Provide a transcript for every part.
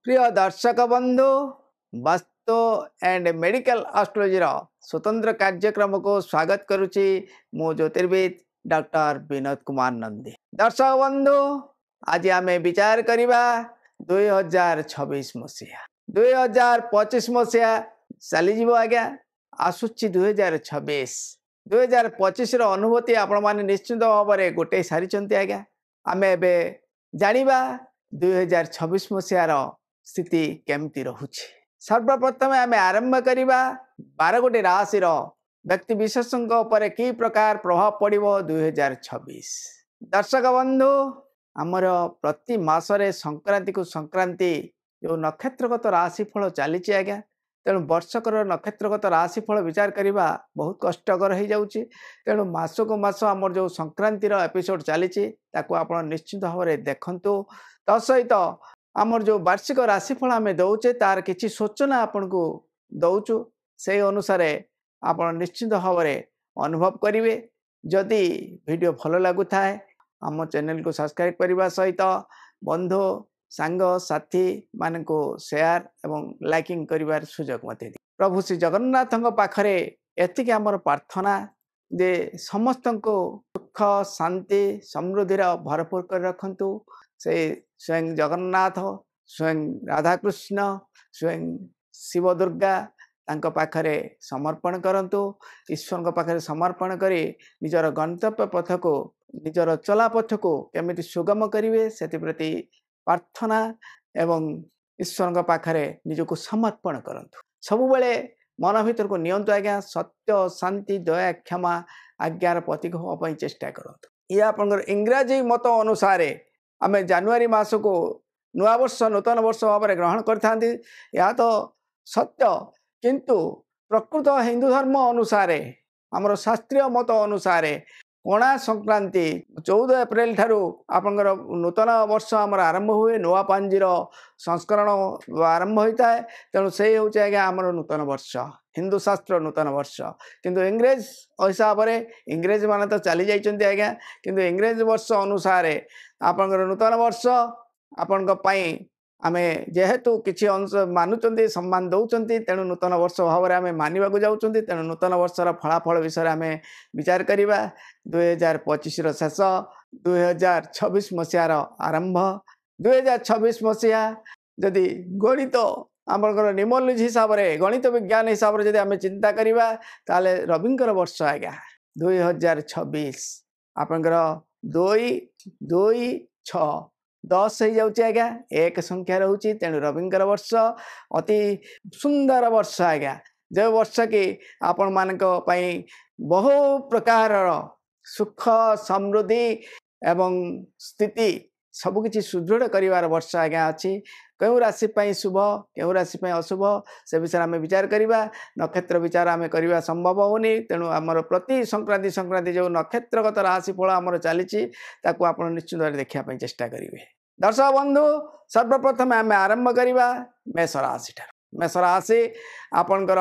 प्रिय दर्शक बंधु वास्तु एंड मेडिकल एस्ट्रोलॉजी स्वतंत्र कार्यक्रम को स्वागत करुच्ची मु ज्योतिर्विद डॉक्टर विनोद कुमार नंदी। दर्शक बंधु आज आम विचार करवा 2026 मसीहा 2025 मसीहा चलीज आज्ञा आसूची 2026 2025 अनुभूति आपण मैंने निश्चित भाव में गोटे सारी आज्ञा आम ए जाना 2026 मसीहार स्थिति केमती रोचे। सर्वप्रथम आम आरंभ करवा 12 गोटे राशि व्यक्ति विशेषों कि प्रकार प्रभाव पड़ो 2026। दर्शक बंधु आमर प्रति मासरे संक्रांति को संक्रांति जो नक्षत्रगत राशिफल चली आज्ञा तेणु वर्षकर नक्षत्रगत राशिफल विचार करवा बहुत कष्टकर हो जाऊँगी। तेणु मासक मास आमर जो संक्रांतिर एपिसोड चली आप निश्चित भाव में देखु। तसहित आमर जो वार्षिक राशिफल आम दौचे तार किसी सूचना आपन को दौचु से अनुसार आप निश्चित भाव में अनुभव करेंगे। जदि वीडियो भल लगु थाए आम चैनल को सब्सक्राइब करने सहित बंधु सांग साथी मान को शेयर एवं लाइकिंग कर सुजोग मत दी। प्रभु श्री जगन्नाथ पाखरे एतिक आमर प्रार्थना जे समस्त को सुख शांति समृद्धि भरपूर कर रखंतु। से स्वयं जगन्नाथ स्वयं राधाकृष्ण स्वयं शिव दुर्गा तांको पाखरे समर्पण करंतु। ईश्वर पाखरे समर्पण करी निजर गंतव्य पथ को निजर चला पथ को केमिति सुगम करिवे सेति प्रति प्रार्थना एवं ईश्वर पाखरे निजको समर्पण करंतु। सब बेले मन भीतर को नियंतु आज्ञा सत्य शांति दया क्षमा आज्ञार प्रतीक होगा चेष्टा करंतु। यह आपनकर इंग्राजी मत अनुसार आम जानुआरी मास को नुआ वर्ष नूतन वर्ष भाव में ग्रहण करते यह तो सत्य किंतु प्रकृत हिंदू धर्म अनुसार आमर शास्त्रीय मत अनुसार पणा संक्रांति 14 एप्रिल ठारू आपंकर नूतन वर्ष आमर आरंभ हुए नुआ पांजीर संस्करण आरंभ होता है। तेणु से हूँ आज्ञा आमर नूतन वर्ष हिंदू शास्त्र नूतन वर्ष किंतु इंग्रेज हिसाब से इंग्रेज मान तो चली जाइए आज्ञा किंतु इंग्रेज वर्ष अनुसार आपंकर नूतन वर्ष आपण आम जेहेतु किसी अंश मानुंट सम्मान दौरान तेणु नूतन वर्ष भाव में आम मानवा जाऊँ। तेणु नूतन वर्षर फलाफल विषय आम विचार करवा 2025 शेष 2026 मसीहार आरंभ 2026 मसीहा जदि गणित आमर न्यूमरोलॉजी हिसाब से गणित विज्ञान हिसाब से आम चिंता करवा ताले रविंकर वर्ष आज्ञा 2026 आपंकर 2-2-6 10 हो जाऊँगी आज्ञा एक संख्या रोचे। तेणु रविंकर वर्ष अति सुंदर वर्ष आज्ञा जो वर्ष की आपण मान बहु प्रकार सुख समृद्धि एवं स्थिति सबकि सुदृढ़ कर वर्ष आज्ञा अच्छी। क्यों राशि शुभ क्यों राशि अशुभ से विषय आम विचार करवा नक्षत्र विचार आम करवा संभव होनी। तेणु आमर प्रति संक्रांति संक्रांति जो नक्षत्रगत राशिफल आमर चली आप निश्चित देखा चेष्टा करेंगे। दर्शक बंधु सर्वप्रथम आम आरंभ करवा मेष राशि मेष राशि आपणकर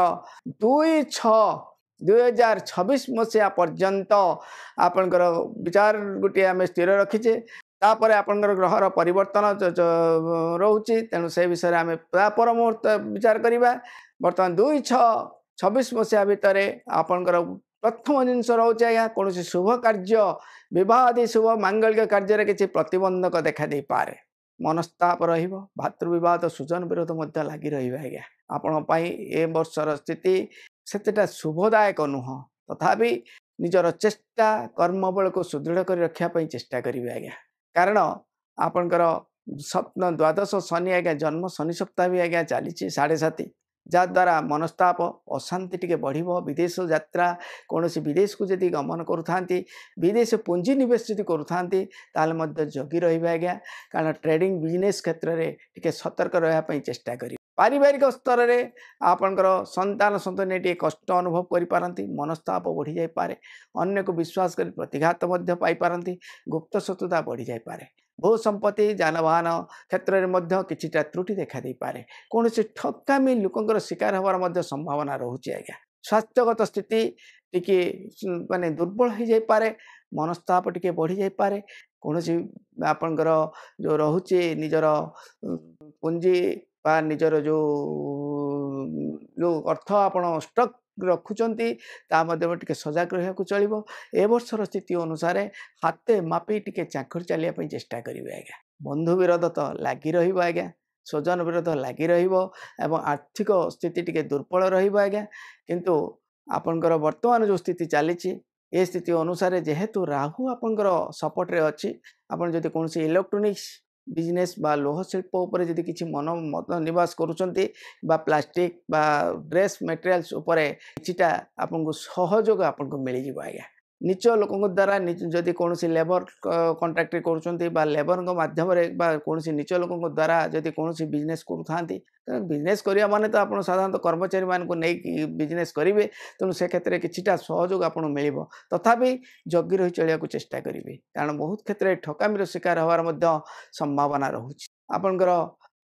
2-6-2026 मसीहा पर्यंत आपणकर विचार गोटे आम स्थिर रखीचे। तापर आपणकर ग्रहर परिवर्तन रोचे तेणु से विषय आम पर मुहूर्त विचार करवा। बर्तमान 2-6-26 मसीहा भितर आपणकर प्रथम जिनस रोचे आज्ञा कौन शुभ कार्य विवाह आदि शुभ मांगलिक कार्य किसी प्रतिबंधक देखा दे पारे मनस्ताप भातृविवाह तो सुजन विरोध लगी रहा आपण ए वर्षर स्थिति सेटा शुभदायक नुह तथापि निजर चेष्टा कर्म बल को सुदृढ़ कर रखापी चेष्टा करेंगे आज्ञा। कारण आपणकर स्वप्न द्वादश शनि आज्ञा जन्म शनि सप्ताह भी आज्ञा चली 7.5 जद्वारा मनस्ताप अशांति टिके बढ़ विदेश यात्रा कौन विदेश को जदि गमन करुता विदेश पुंजी निवेश जदि करुता जगी रही आज्ञा। कारण ट्रेडिंग बिजनेस क्षेत्र में टिके सतर्क रहा चेष्टा करें। पारिवारिक स्तर में आपणकर संतान संतान टे कष्ट अनुभव करें मनस्ताप बढ़ी जापे अन्य को विश्वास कर प्रतिघात पाइपारती गुप्त शत्रुता बढ़ी जापे भू संपत्ति जानवाहन क्षेत्र में किछिटा त्रुटि देखा दे पारे कौन ठकामी लोकंर शिकार होवार संभावना रोचे आज्ञा। स्वास्थ्यगत स्थिति टिके माने दुर्बल हो जापे मनस्ताप टिके बढ़ी जापे कौन आपणकर जो रोचे निजर पुंजी बा निजर जो जो अर्थ आपण स्टक रखुचंती ता मध्य टिके सजग रहिया को चलिबो। ए वर्षर स्थिति अनुसार हाते मापी टिके चाखर चलिया पई चेष्टा करिवे आज्ञा। बंधु विरोध तो लागी रहिबो आज्ञा, स्वजन विरोध लागी रहिबो एवं आर्थिक स्थिति टिके दुर्बल रहिबो आज्ञा। किंतु आपनकर वर्तमान जो स्थिति चली ए स्थिति अनुसार जेहेतु राहु आपनकर सपोर्ट रे अछि, आपण जदि कोनसी इलेक्ट्रोनिक्स बिजनेस बा लोह शिल्प उपरे जदि किछि मत निवास करूचंती बा प्लास्टिक बा ड्रेस मटेरियल्स उपरे किछिटा आपनको सहयोग आपनको मिल जिवो आज्ञा। निच लोकଙ୍କ द्वारा जदि कोनसी लेबर कॉन्ट्रैक्ट करूचंती बा लेबर माध्यम रे बा कोनसी निच लोकଙ୍କ द्वारा जदि कोनसी बिजनेस करूथांती बिजनेस करिया माने तो आपण साधारणतः कर्मचारी मान को नै बिजनेस करिवे, तेणु से क्षेत्र में किछिटा सहयोग आपन मिलिबो। तथापि जगी रही चलिया को चेष्टा करिवे, कारण बहुत क्षेत्र में ठकामीर शिकार होवार मध्य संभावना रहुछि। आपनकर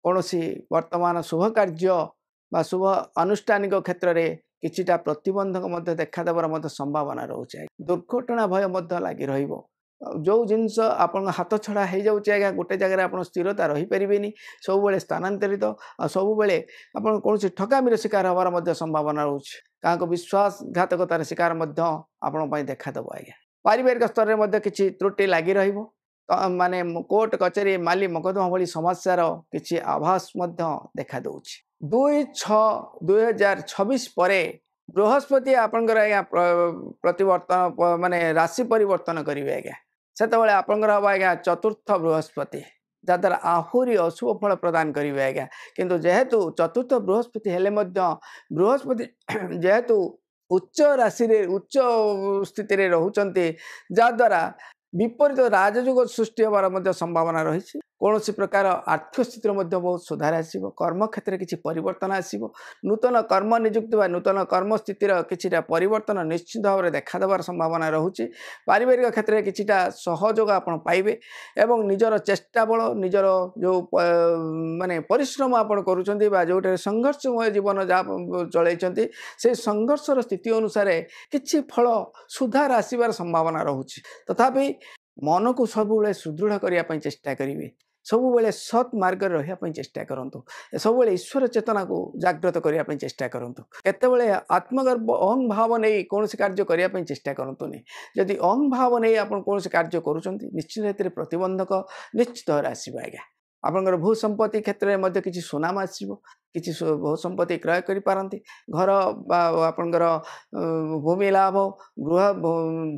कोनसी वर्तमान शुभ कार्य बा शुभ अनुष्ठानिक क्षेत्र में किछिटा प्रतिबंधक मध्य देखा देवार मध्य संभावना रहुछि। दुर्घटना भय मध्य लागि रहिबो। जो जिनस आपन हाथ छड़ा हो जाउछि आज्ञा, गोटे जगह आप स्थिरता रही पारिबेनी, सब बेले स्थानांतरित आ सब बेले आपन कोनसी ठकामीर शिकार होवार मध्य संभावना रहुछि। काको विश्वासघातकतार शिकार मध्य आपन पई देखा देबो आज्ञा। पारिवारिक स्तर रे मध्य किछि त्रुटि लागि रहिबो, माने कोर्ट कचेरी माली मकदमा भली समस्यार किछि आभास मध्य देखा दउछि। 2/6/2026 परे बृहस्पति आपनकर आज्ञा प्रतिवर्तन माने राशि परिवर्तन करिवे आज्ञा। सेतबेले आपनकर हबो आज्ञा चतुर्थ बृहस्पति, जद्वारा आहुरी अशुभ फल प्रदान करिवे आज्ञा। किंतु जेहेतु चतुर्थ बृहस्पति हेले मध्य बृहस्पति जेहेतु उच्च राशि रे उच्च स्थिति रे रहउचंती, जद्वारा विपरीत राजयोग सृष्टि होवार मध्य संभावना रही। कौन प्रकार आर्थिक स्थिति मध्य बहुत सुधार आसो, कर्म क्षेत्र किसी परिवर्तन आसो, नूतन कर्म नियुक्ति व नूतन कर्म स्थितिर किछिटा परिवर्तन निश्चित भाव में देखादेवार संभावना रहुछि। पारिवारिक क्षेत्र में किछिटा सहयोग आपण पाइबे एवं निजर चेष्टा बल निजर जो माने परिश्रम आपण करूछंती बा जोटे संघर्षमय जीवन जा चलैछंती, से संघर्षर स्थिति अनुसार किछि फल सुधार आसीबार संभावना रहुछि। तथापि मन को सबुबले सुदृढ़ करने ପାଇଁ चेष्टा करेंगे, सबुबले सत् मार्ग रहिया ପାଇଁ चेष्टा करंतु, सबुबले ईश्वर चेतना को जागृत करने ପାଇଁ चेष्टा करंतु। केतेबेले आत्मगर्व अहं भाव नहीं कौन कार्य करने ପାଇଁ चेष्टा करंतु नहीं। यदि अहं भाव नहीं आप कौन कार्य करूछंती, निश्चित एते प्रतिबंधक निश्चित भाव आसीबो आज्ञा। आपनकर भू संपत्ति क्षेत्र में मध्य किछि सुनाम आसीबो, किछि भू संपत्ति क्रय करि पारंती, घर बा आपनकर भूमि लाभ गृह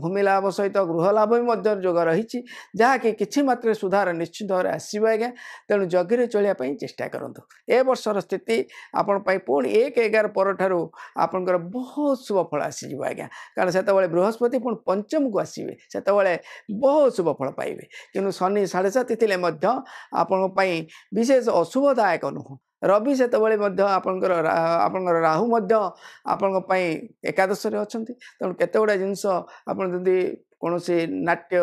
भूमि लाभ सहित गृह लाभ भी मध्य जोग रही, जहाँकि किछि मात्रे सुधार निश्चित भाव आसीबो आज्ञा। तेणु जगिरे चलिया पई चेष्टा करंतु। ए वर्षर स्थिति आपण पई पुणी 1/11 पर ठारू आपनकर बहुत शुभ फल आसी जिवो आज्ञा, कारण सेतबेले बृहस्पति पुणी पंचम को आसीबे, सेतबेले बहुत शुभ फल पाइबे। किंतु शनि 7.5 थिले मध्य आपण पई विशेष अशुभदायक नुह। रवि से आपनकर राहु मध्य आपण पई एकादश रे अछंती, तेणु केते गुडा जिंस आपण जदि कोनोसी नाट्य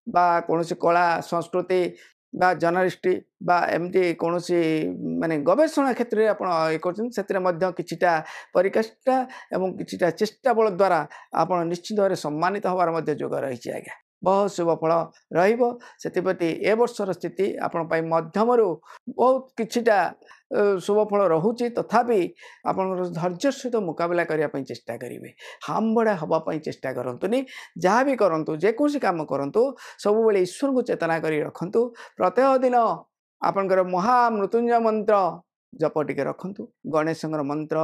बा कोनोसी कला संस्कृति बा जर्नलिस्ट बा एमती कोनोसी माने गवेषणा क्षेत्र में आपण करछन, सेतिरे मध्य किछिटा परिकाष्ठा एवं किछिटा चेष्टा बल द्वारा आपण निश्चित भाव सम्मानित होवार मध्य जोग रही आज्ञा। बहुत शुभ फल रहिबो। सेतिप्रति ए वर्षर स्थिति आपण पई मध्यमरु बहुत किछिटा शुभ फल रहुछि, तथापि आपण धैर्य सहित मुकाबला करिया पई चेष्टा करिवे। हामबड़ा हवा पई चेष्टा करंतुनी, जहाँ भी करंतु जेकोसी काम करंतु सब बेले ईश्वर को चेतना करी रखंतु। प्रत्येक दिन आपनकर महामृत्युंजय मंत्र जप टिके रखंतु, गणेश मंत्र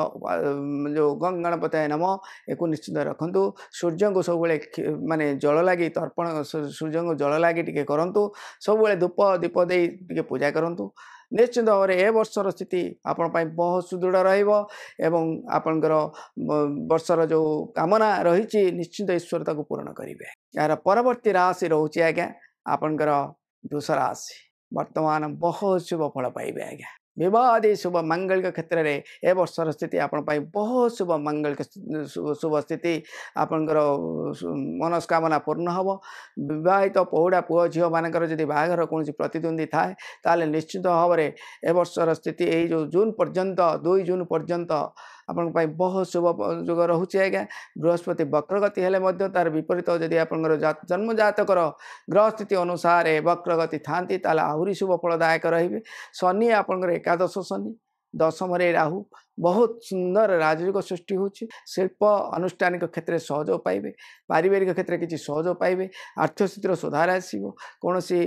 जो गणपतये नमः एको निश्चित रखंतु। सूर्य को सब बेले माने जल लागी तर्पण सूर्य को जल लागी टिके करंतु, सब बेले धूप दीप दे टिके पूजा करंतु। निश्चित भाव में ए वर्षर स्थिति आपण पई बहुत सुदृढ़ रहिबो एवं आपनकर वर्षर जो कामना रही निश्चित ईश्वर ताको पूर्ण करिवे। यार परवर्ती राशि रहउछि आज्ञा आपनकर वृष राशि, वर्तमान बहुत शुभ फल पाइबे आज्ञा। विवाह आदि शुभ मांगलिक क्षेत्र में ए वर्षर स्थिति आपण पई बहुत शुभ मांगलिक शुभ स्थिति आपनकर मनस्कामना पूर्ण हबो। विवाहित पौड़ा पुओ झियो मानकर जदि बाहागर कोनसी प्रतिद्वंदी थाए ताले निश्चित भाव में ए वर्षर स्थिति यही जो जून पर्यंत 2 जून पर्यंत आपण पई बहुत शुभ जोग रहुछि आज्ञा। बृहस्पति वक्रगति हेले मध्य तार विपरीत जदि आपनकर जन्म जातकर ग्रह स्थिति अनुसार वक्रगति थांती ताले आहुरी शुभ फलदायक रहिबे। शनि आपनकर एकादश शनि दशम राहु बहुत सुंदर राजयोग सृष्टि होछि शिल्प अनुष्ठानिक क्षेत्र में सहयोग पाइबे पारिवारिक क्षेत्र में किसी सहयोग पाइबे अर्थस्थितिर सुधार आसो कौन सी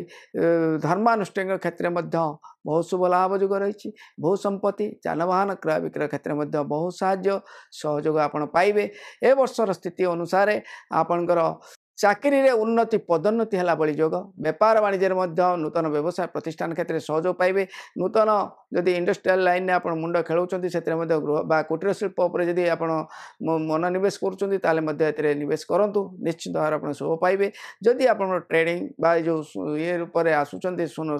धर्मानुष्ठानिक क्षेत्र में बहुत शुभ लाभ जोग रही भू संपत्ति जानवाहन क्रय विक्रय क्षेत्र में बहुत साहाय्य सहयोग आपण पाइबे ए वर्षर स्थिति अनुसार आपणकर चाकरी रे उन्नति पदोन्नति है बड़ी जोग व्यापार वाणिज्य नूतन व्यवसाय प्रतिष्ठान क्षेत्र में सहयोग पाइबे नूतन जदि इंडस्ट्रियल लाइन में आप मुंड खेलाउछंती से गृह बा कुटीर शिल्प उपर जदि आप मनोनिवेश करुँचे निवेश करूँ निश्चित भाव आप शुभ पाइबे जदि आप ट्रेडिंग बा जो ये रूप में आसुँच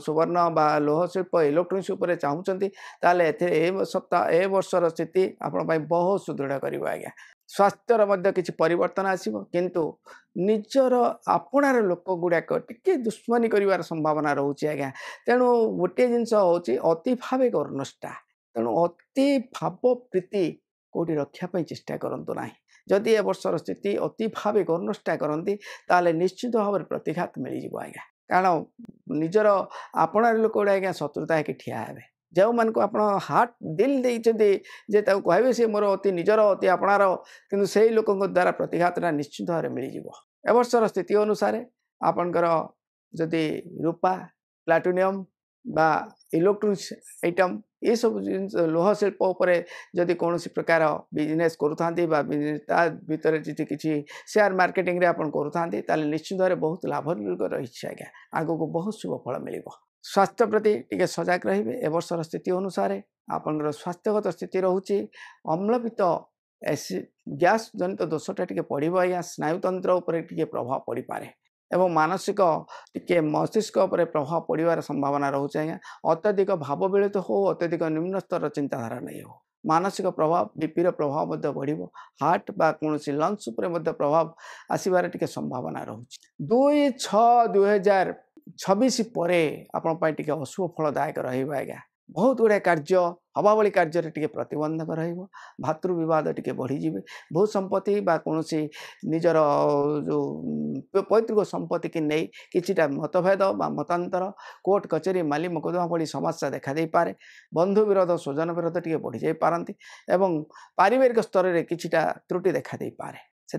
सुवर्ण बा लोह शिल्प इलेक्ट्रोनिक्स उपर चाहूँगी सप्ताह ए वर्षर स्थिति आपण बहुत सुदृढ़ कर आज्ञा स्वास्थ्यर मध्य किसी परिवर्तन आसीबो किंतु निजर आपणार लोक गुड़ाक टिके दुश्मनी करिवार संभावना रोचे आज्ञा तेणु गोटे जिनस होची अति भावे गर्नष्टा तेणु अति भाव प्रीति कोटी रक्षापी चेष्टा करंतु नाही जदि ए वर्षर स्थिति अति भावे गर्नष्टा करती ताले निश्चित भाव में प्रतिघात मिल जाए आज्ञा कारण निजर आपणार लोक गुड़ा आज्ञा शत्रुता के ठिया हेबे जो मान को आप हार्ट दिल जे कहे सी मोर अति निजर अति आपणार किंतु से लोक द्वारा प्रतिघात निश्चित भाव में मिल जाए ए वर्षर स्थिति अनुसार आपणकर जदि रूपा प्लाटिनियम बा इलेक्ट्रोनिक्स आइटम ये सब जिन लोह शिल्प उपर जदि कौन प्रकार बिजनेस करूँ भीतर किसी शेयर मार्केटिंग रे आपन करूँ निश्चित भाव बहुत लाभजनक रही आज्ञा आग को बहुत शुभ फल मिल स्वास्थ्य प्रति टिके सजग रहिबे ए वर्षर स्थिति अनुसार आपनकर स्वास्थ्यगत स्थिति रोचे अम्लपित गैस जनित दोषटा टिके पड़िबो आज्ञा स्नायुतंत्र उपर टिके प्रभाव पड़ पारे एवं मानसिक टिके मस्तिष्क उपर प्रभाव पड़ार संभावना रोचे आज्ञा अत्यधिक भाव मिलित हो अत्यधिक निम्न स्तर चिंताधारा नहीं हो मानसिक प्रभाव बीपीर प्रभाव बढ़ हार्ट बा कौन लंग्स उपर प्रभाव आसबार टिके संभावना रोचे 2/6/2026 पर आपण टिके अशुभ फलदायक रहिबा आज्ञा बहुत गुड़ाए कार्य हवा भली कार्य टिके प्रतिबंधक रहिबो भातृ विवाद टिके बढ़ी जिवे भू संपत्ति बा कौन निजर जो पैतृक संपत्ति की नहीं किछिटा मतभेद बा मतांतर कोर्ट कचेरी माली मकदमा भली समस्या देखा दे पारे बंधु विरोध स्वजन विरोध टिके बढ़ी जाई पारंती एवं पारिवारिक स्तर में किछिटा त्रुटि देखा दे पारे से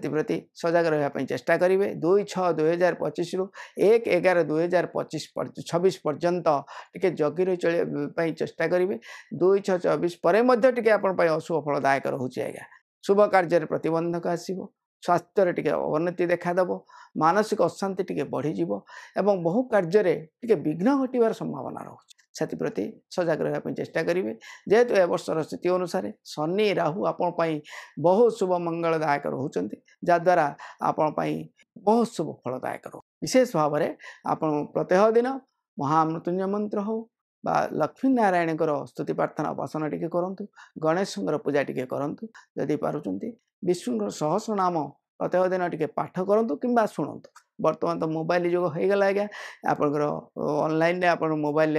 सजग रहा चेष्टा करेंगे 2/6/2025 रु 1/11/2026 पर्यंत टिके जगी रही चलिए चेष्टा करेंगे 2/6/24 पर टिके आपण अशुभ फलदायक रोचे आज्ञा शुभ कार्य प्रतिबंधक आसो स्वास्थ्य टिके अवनति देखादेव मानसिक अशांति टिके बढ़ीज एवं बहु कार्य टिके विघ्न घटार संभावना रोचे से सजग रहा चेष्टा करेंगे जेहेतु ए वर्षर स्थिति अनुसार शनि राहु आपण बहुत शुभ मंगलदायक रोचंती जद्वारा आपण बहुत शुभ फलदायक रो विशेष भाव में आप प्रत्यह दिन महामृत्युंजय मंत्र हो बा लक्ष्मी नारायण स्तुति प्रार्थना उपासना टिके करंतु गणेश पूजा टिके करंतु जदि पारुचंती विष्णु सहस्र नाम प्रत्येक दिन टिके पाठ करंतु किंबा शुणंतु बर्तमान तो मोबाइल युग हो गला आज्ञा आपंकर ऑनलाइन आप मोबाइल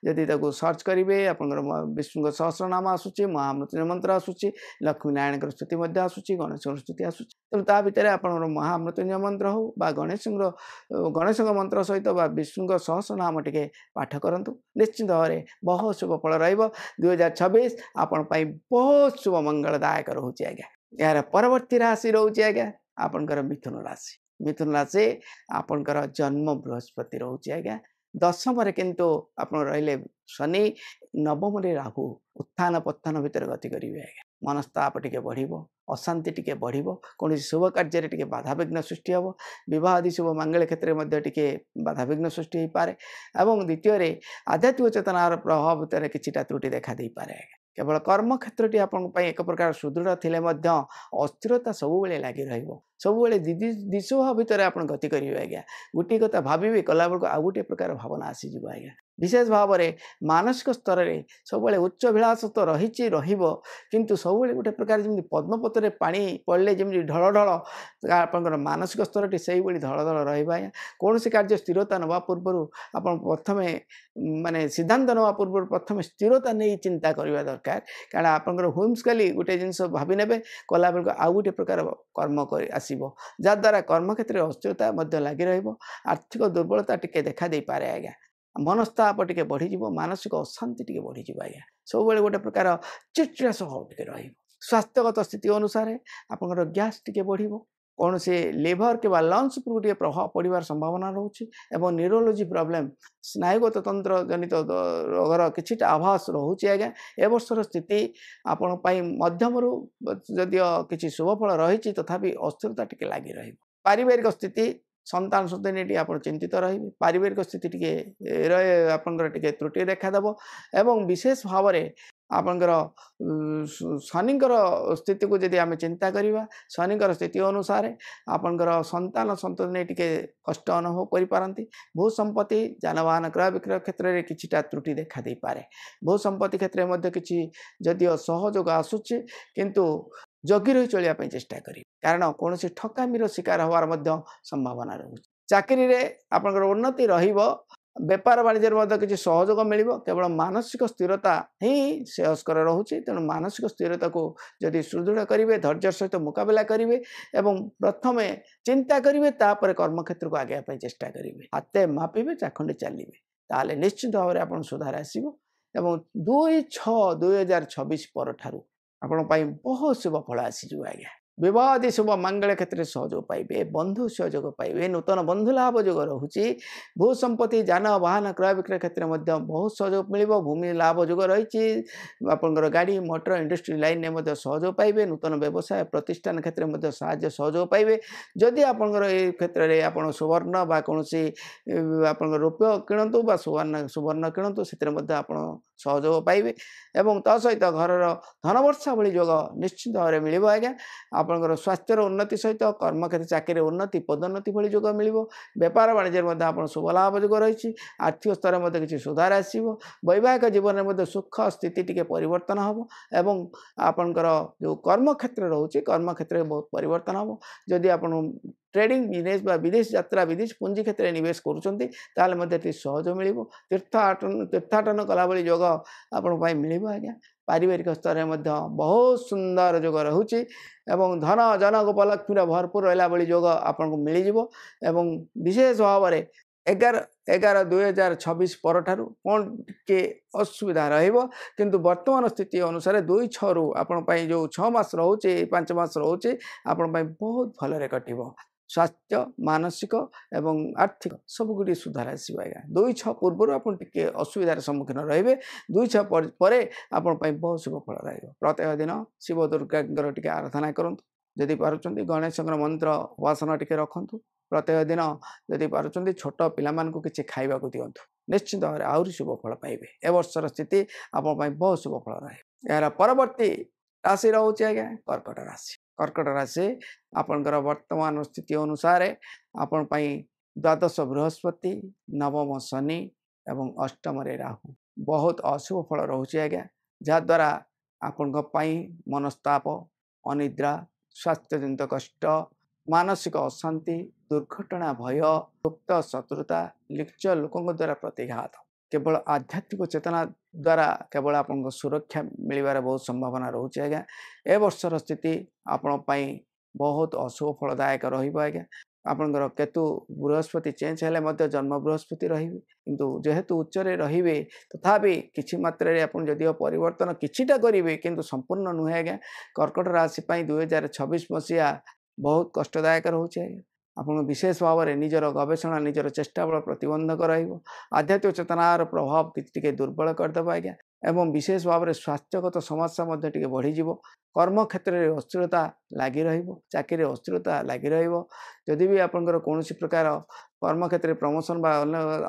जदि सर्च करेंगे आपंकर विष्णु सहस्र नाम आसूची महामृत्युंजय मंत्र आसूची लक्ष्मी नारायण स्तुति आसूची गणेश स्तुति आसूची तेणु ता भितर आप महामृत्युंजय मंत्र हो बा गणेश मंत्र सहित बा विष्णु सहस्र नाम टिके पाठ करंतु निश्चित भाव में बहुत शुभ फल रहिबो 2026 आपण बहुत शुभ मंगलदायक रोचे आज्ञा यार परवर्ती राशि रोचे आज्ञा आपनकर मिथुन राशि आपनकर जन्म बृहस्पति रोचे आज्ञा दशम किंतु आप रहिले शनि नवम राहु उत्थान पत्थान भितर गति करेंगे आज्ञा मनस्ताप टिके बढ़िबो अशांति टिके बढ़िबो कौन शुभ कार्य टिके बाधा विघ्न सृष्टि हम विवाह आदि शुभ मंगल क्षेत्र में टिके बाधा विघ्न सृष्टि हो पारे एवं द्वितीय आध्यात्मिक चेतनार प्रभाव भितर किछिटा त्रुटि देखा दे पारे केवल कर्म क्षेत्रटी आप एक प्रकार सुदृढ़ थिले अस्थिरता सब बेले लगी सब दिश भितर आप गति करेंगे आज्ञा गोटे कथा भावी कला बेलू आउ गोटे प्रकार भावना आसीज आज्ञा विशेष भाव में मानसिक स्तर में सब उच्च विलास तो रही किंतु सब गोटे प्रकार जमी पद्मपत्र पानी पड़े जमी ढल ढल आप मानसिक स्तरटी से ढल ढल रहा कौन कार्य स्थिरता नवा पूर्व आप प्रथम माने सिद्धांत नवा पूर्व प्रथम स्थिरता नहीं चिंता करने दरकार कारण आपंकर हुम्सकाली गोटे जिन भावी ने कला बेलू आउ गोटे प्रकार कर्म आसो जद्वारा कर्म क्षेत्र में अस्थिरता लगी रहिबो आर्थिक दुर्बलता टिके देखा दे पारे आज्ञा मनस्ताप टिके बढ़ीजिव मानसिक अशांति टिके बढ़ीजिव आज्ञा सब गोटे प्रकार चिड़चिड़ा स्वभाव टिके रहिबो स्वास्थ्यगत स्थिति अनुसार आपनकर गैस टिके बढ़िबो कौन से लिवर के लंग्स पर गोटे प्रभाव पड़ार संभावना रोचे एवं न्यूरोलोजी प्रॉब्लम स्नायुगत तंत्र जनित रोगर किछिटा आभास रोचे आज्ञा ए वर्षर स्थिति आपण मध्यम जदियो किसी शुभफल रही तथापि अस्थिरता टिके लगी रही पारिवारिक स्थिति संतान सन्तान आप चिंतित रही पारिवारिक स्थिति टिके आपंकर टिके त्रुटि देखादेव एवं विशेष भाव में आपंकर शनिकर स्थिति को जदि आम चिंता करवा शनिकर स्थिति अनुसार आपंकर संतान सन्तान टिके कष्ट अनुभव करि भू संपत्ति जानवाहन क्रय विक्रय क्षेत्र में किछिटा त्रुटि देखा दे पारे भू संपत्ति क्षेत्र में किछि जदियो सहयोग आसुछि किंतु जगी रही चलिया चेष्टा करी कारण कौन से ठकामीर शिकार हवार संभावना रोचे चाकरी रे आपनकर उन्नति रहिबो बेपार वाणिज्य किसी सहयोग मिल केवल मानसिक स्थिरता ही श्रेयस्कर रोचे तेणु मानसिक स्थिरता को जदि सुदृढ़ करेंगे धैर्य सहित मुकाबला करेंगे एवं प्रथम चिंता करेंगे तापर कर्मक्षेत्र को आगे चेष्टा करेंगे हाथे मापिबे चाखंडे चलिए ताले निश्चित भाव में आप सुधार आसो एवं 2/6/2026 पर ठारू आपण बहुत शुभ फल आसीज आज्ञा विवादी शुभ मंगल क्षेत्र में सहयोग पाइबे बंधु सहयोग पाइबे नूतन बंधु लाभ जोग रोचे भू संपत्ति जान वाहन क्रय विक्रय क्षेत्र में बहुत सहयोग मिल भूमि लाभ जोग रही आपंकर गाड़ी मोटर इंडस्ट्री लाइन में सहयोग पाइबे नूतन व्यवसाय प्रतिष्ठान क्षेत्र में साहाय्य सहयोग पाइबे जदि आपंकर ये क्षेत्र में आप सुवर्ण बा कौन आप रूप्य किणतु बा सुवर्ण किणतु से सहयोग पाइबे एवं ता सहित घर धन वर्षा भली जोग निश्चित भाव में मिल आज्ञा आपंकर स्वास्थ्यर उन्नति सहित कर्मक्षेत्र चाकरी उन्नति पदोन्नति भली जोग मिल बेपार वाणिज्य में शुभ लाभ जोग रही आर्थिक स्तर में किसी सुधार आसो वैवाहिक जीवन में सुख स्थिति टी परिवर्तन हम एवं आपंकर जो कर्मक्षेत्र रोचे कर्मक्षेत्र में बहुत परिवर्तन हम जदि आप ट्रेडिंग बिजनेस विदेश यात्रा विदेश पुंजी क्षेत्र में निवेश करुँच सहज मिल तीर्थाटन कला भली जोग आपण मिल आज्ञा पारिवारिक स्तर में बहुत सुंदर जोग रोचे एवं धन जनक उपलक्ष्मी भरपूर रहा भली जोग आपन को मिल एवं विशेष भाव में 11/11/2026 पर ठारू कौन के असुविधा किंतु वर्तमान स्थिति अनुसार 2/6 रु आपण जो 6 मास रोचे 5 मास रोचे आपण बहुत भल कटिबो स्वास्थ्य मानसिक एवं आर्थिक सबुगुड़ी सुधार आसो आज्ञा 2/6 पूर्व आप असुविधार सम्मुखीन रे 2/6 पर आपण बहुत शुभ फल रहा प्रत्येक दिन शिव दुर्गा टी आराधना करूँ जदि पार्टी गणेश मंत्र उपासना टी रखु प्रत्येक दिन जदि पार्टी छोट पिला किसी खावा दिंतु निश्चित भाव में आहरी शुभ फल पाइबे ए वर्षर स्थिति आप बहुत शुभ फल रहे यार परवर्ती राशि रोचे आज्ञा कर्कट राशि कर्कट राशि आपंकर वर्तमान स्थिति अनुसार आपण द्वादश बृहस्पति नवम शनि एवं अष्टम राहु बहुत अशुभ फल रोचे आज्ञा जहाद्वारा आपण मनस्ताप अनिद्रा स्वास्थ्यजनित कष्ट मानसिक अशांति दुर्घटना भय गुप्त शत्रुता लिप्त लोकों द्वारा प्रतिघात केवल आध्यात्मिक चेतना द्वारा केवल आपन सुरक्षा मिलबार बहुत संभावना रोचे आज्ञा ए वर्षर स्थिति आपण बहुत अशुभ फलदायक रज्ञा आपंकर केतु बृहस्पति चेंज हेले जन्म बृहस्पति किंतु जेहेतु उच्चरे रे तथापि किछि मात्रा आप जदिव परिवर्तन किछिटा करेंगे किंतु संपूर्ण नुहे आज्ञा कर्कट राशि 2026 मसीहा बहुत कष्टदायक रोचे आज्ञा आपन विशेष भाव में निजर गवेषणा निजर चेष्टा बल प्रतिबंधक आध्यात्मिक चेतनार प्रभाव किसी दुर्बल करदेव आज्ञा एवं विशेष भाव में स्वास्थ्यगत समस्या बढ़ीज कर्म क्षेत्र में अस्थिरता लगी चाकरी अस्थिरता लगी रदि भी आपंकर कौन प्रकार कर्म क्षेत्र में प्रमोशन बा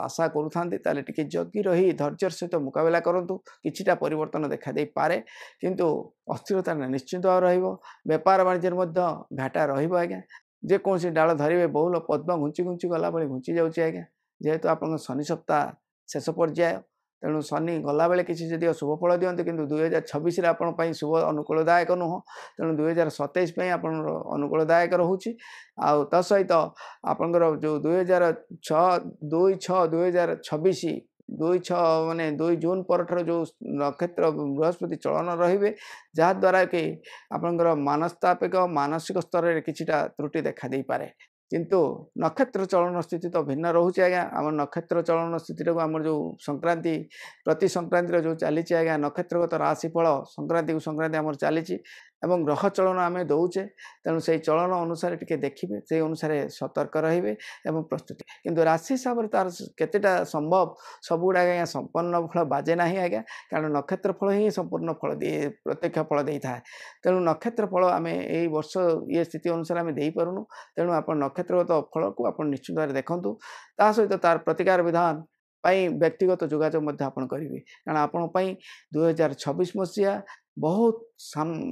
आशा करूँ टे जगी रही धैर्य सहित मुकाबला करूँ किछिटा परिवर्तन देखा दे पारे किंतु अस्थिरता निश्चित भाव बेपार वाणिज्य घाटा रज्ञा जेकोसी डाल धरवे बहुल पद्म घुंची घुंची गला बेले घुंची जाऊँगी आज्ञा जेहेतु आप शनि सप्ताह शेष पर्याय तेणु शनि गला बेले किसी जदि शुभ फल दिखते कि 2026 आपण शुभ अनुकूलदायक नुह तेणु 2027 आप अनुकूलदायक रोचे आउ ता सहित आपंकर जो 2/6/2026 2/6 माने 2 जून पर जो नक्षत्र बृहस्पति चलन रे जहाद्वारा कि आपंकर मनस्तापिक मानसिक स्तर में किछिटा त्रुटि देखा दे पारे किंतु नक्षत्र चलन स्थिति तो भिन्न रोचे आज्ञा आम नक्षत्र चलन स्थिति आम जो संक्रांति प्रति संक्रांति जो चली आज्ञा नक्षत्रगत राशिफल संक्रांति को संक्रांति आम चली एवं ग्रह चलन आम दौचे तेणु से चलन अनुसार टी देखिए से अनुसार सतर्क रे प्रस्तुति किंतु राशि हिसाब से तार केतेटा संभव सबुड़ा आज्ञा संपन्न फल बाजे ना आज्ञा कारण नक्षत्र फल ही संपूर्ण फल दिए प्रत्यक्ष फल दे था तेणु नक्षत्र फल आम यही वर्ष ये स्थिति अनुसार आम दे पारूँ तेणु आप नक्षत्रगत फल को आप निश्चित भाव देखूँ ता सहित तार प्रतिकार विधान व्यक्तिगत जोगाजोग करेंगे कारण आपण 2026 मसीहा बहुत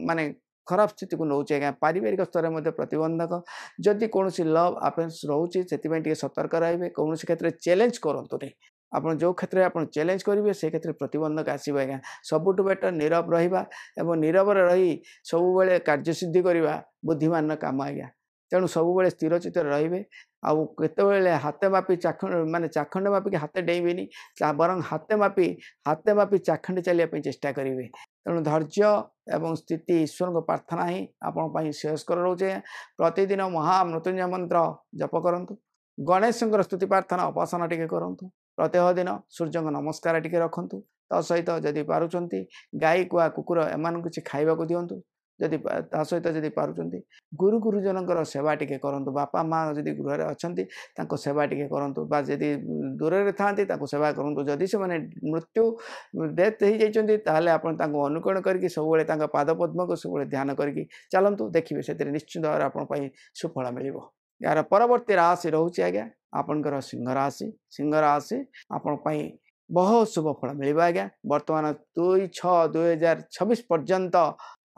माने खराब स्थिति को नौचे आज्ञा पारिवारिक स्तर में प्रतिबंधक जदि कौन लव अफेयर्स रोचे से सतर्क रे कौन क्षेत्र में चैलेंज करतु नहीं आप जो क्षेत्र में आप चैलेंज करेंगे से क्षेत्र में प्रतिबंधक आसो आज्ञा सबुठ बेटर नीरव रहा और नीरव रही सब बेले कार्यसिद्धि करवा बुद्धिमान काम आज्ञा तेणु सब बेले स्थिरचित रे आउ केतबेले हाथे मापी चाखंड माने चाखंड मापिक हाथे डेइबेनी बरं हाथे मापी चाखंड चलिया चेष्टा करेंगे तेणु धैर्य एवं स्थिति ईश्वर को प्रार्थना ही आपण श्रेयस्कर रोचे प्रतिदिन महामृत्युंजय मंत्र जप करंतु गणेश स्तुति प्रार्थना उपासना टिके करंतु प्रत्येक दिन सूर्य को नमस्कार टिके रखंतु ता सहित जदि पारुचंती गाई कुआ कुकुर एमान किछि खाइबा को दियंतु जदि ता सहित जदि पारुचंती गुरु गुरुजनकर सेवा टिके करंतु बापा माँ जदि गृह अछंती तांको सेवा टिके करंतु बा जदि दूर रे थांती तांको सेवा करंतु जदि से माने मृत्यु डेथ हो जाइछंती ताले आपण तांको अनुकरण करके सब बेले तांका पाद पद्म को सब बेले ध्यान करके चलंतु देखिबे सेतिर निश्चित भाव आपण पई सुफल मिलिबो यार परवर्ती राशि रोचे आज्ञा आपनकर सिंह राशि आपण पई बहुत शुभ फल मिलिबा आज्ञा वर्तमान 2/6/2026 पर्यंत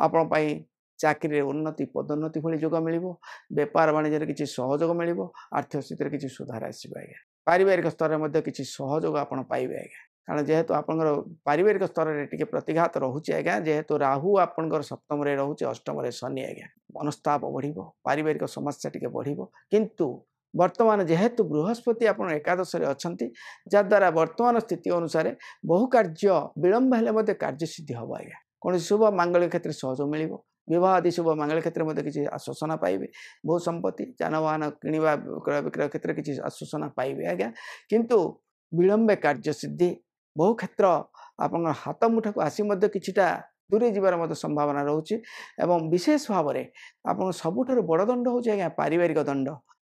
आपण पई चाकरी उन्नति पदोन्नति भली जोग मिल बेपार वाणिज्य किसी सहयोग मिल आर्थिक स्थिति किसी सुधार आसो आज्ञा पारिवारिक स्तर में किसी सहयोग आप पाइबे आज्ञा कारण जेहेतु आप पारिवारिक स्तर में टी प्रतिघात रोचे आज्ञा जेहेतु राहु आपंकर सप्तम रोचे अष्टम शनि आज्ञा मनस्ताप बढ़ पारिवारिक समस्या टी बढ़ किंतु वर्तमान जेहेतु बृहस्पति आप एकादश अच्छा जद्वारा वर्तमान स्थिति अनुसार बहु कार्य विलंब हेल्ले कार्यसिद्धि हम आज्ञा कौन शुभ मांगलिक क्षेत्र में सहयोग मिल विवाह आदि शुभ मांगलिक क्षेत्र में किसी आश्वासना पाइबे भू संपत्ति जानवाहन किणवा क्रय विक्रय क्षेत्र में किसी आश्वासना पाइबे आज्ञा किंतु विलंबे कार्यसिद्धि बहु क्षेत्र आप हाथ मुठा को आसी किछिटा दूरे जीवार संभावना रोचे एवं विशेष भाव में आप सबुठ बड़ दंड हो आज्ञा पारिवारिक दंड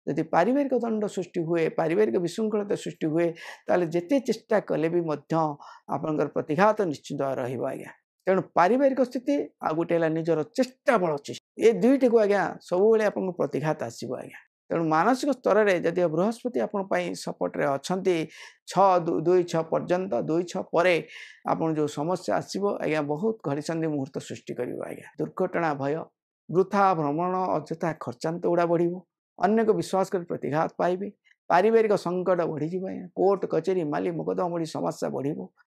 यदि पारिवारिक दंड सृष्टि हुए पारिवारिक विशृंखलता सृष्टि हुए ताले जेते चेष्टा कले भी आपंकर प्रतिघात निश्चित रहिबो आज्ञा तेणु पारिवारिक स्थिति आ गोटे निजर चेष्टा बल ये दुईटी को आज्ञा सब आप प्रतिघात आसो आज्ञा तेणु मानसिक स्तर में जदि बृहस्पति आपण सपोर्ट रे अच्छी 6/2/6 पर्यंत 2/6 पर आप जो समस्या आसो आज्ञा बहुत घड़ीसंधि मुहूर्त सृष्टि कर आज्ञा दुर्घटना भय वृथा भ्रमण अଯଥା खर्चांत गुड़ा बढ़ अन्य को विश्वास कर प्रतिघात पाइबे पारिवारिक संकट बढ़ी कोर्ट कचेरी माली मुकदमा बढ़ी समस्या बढ़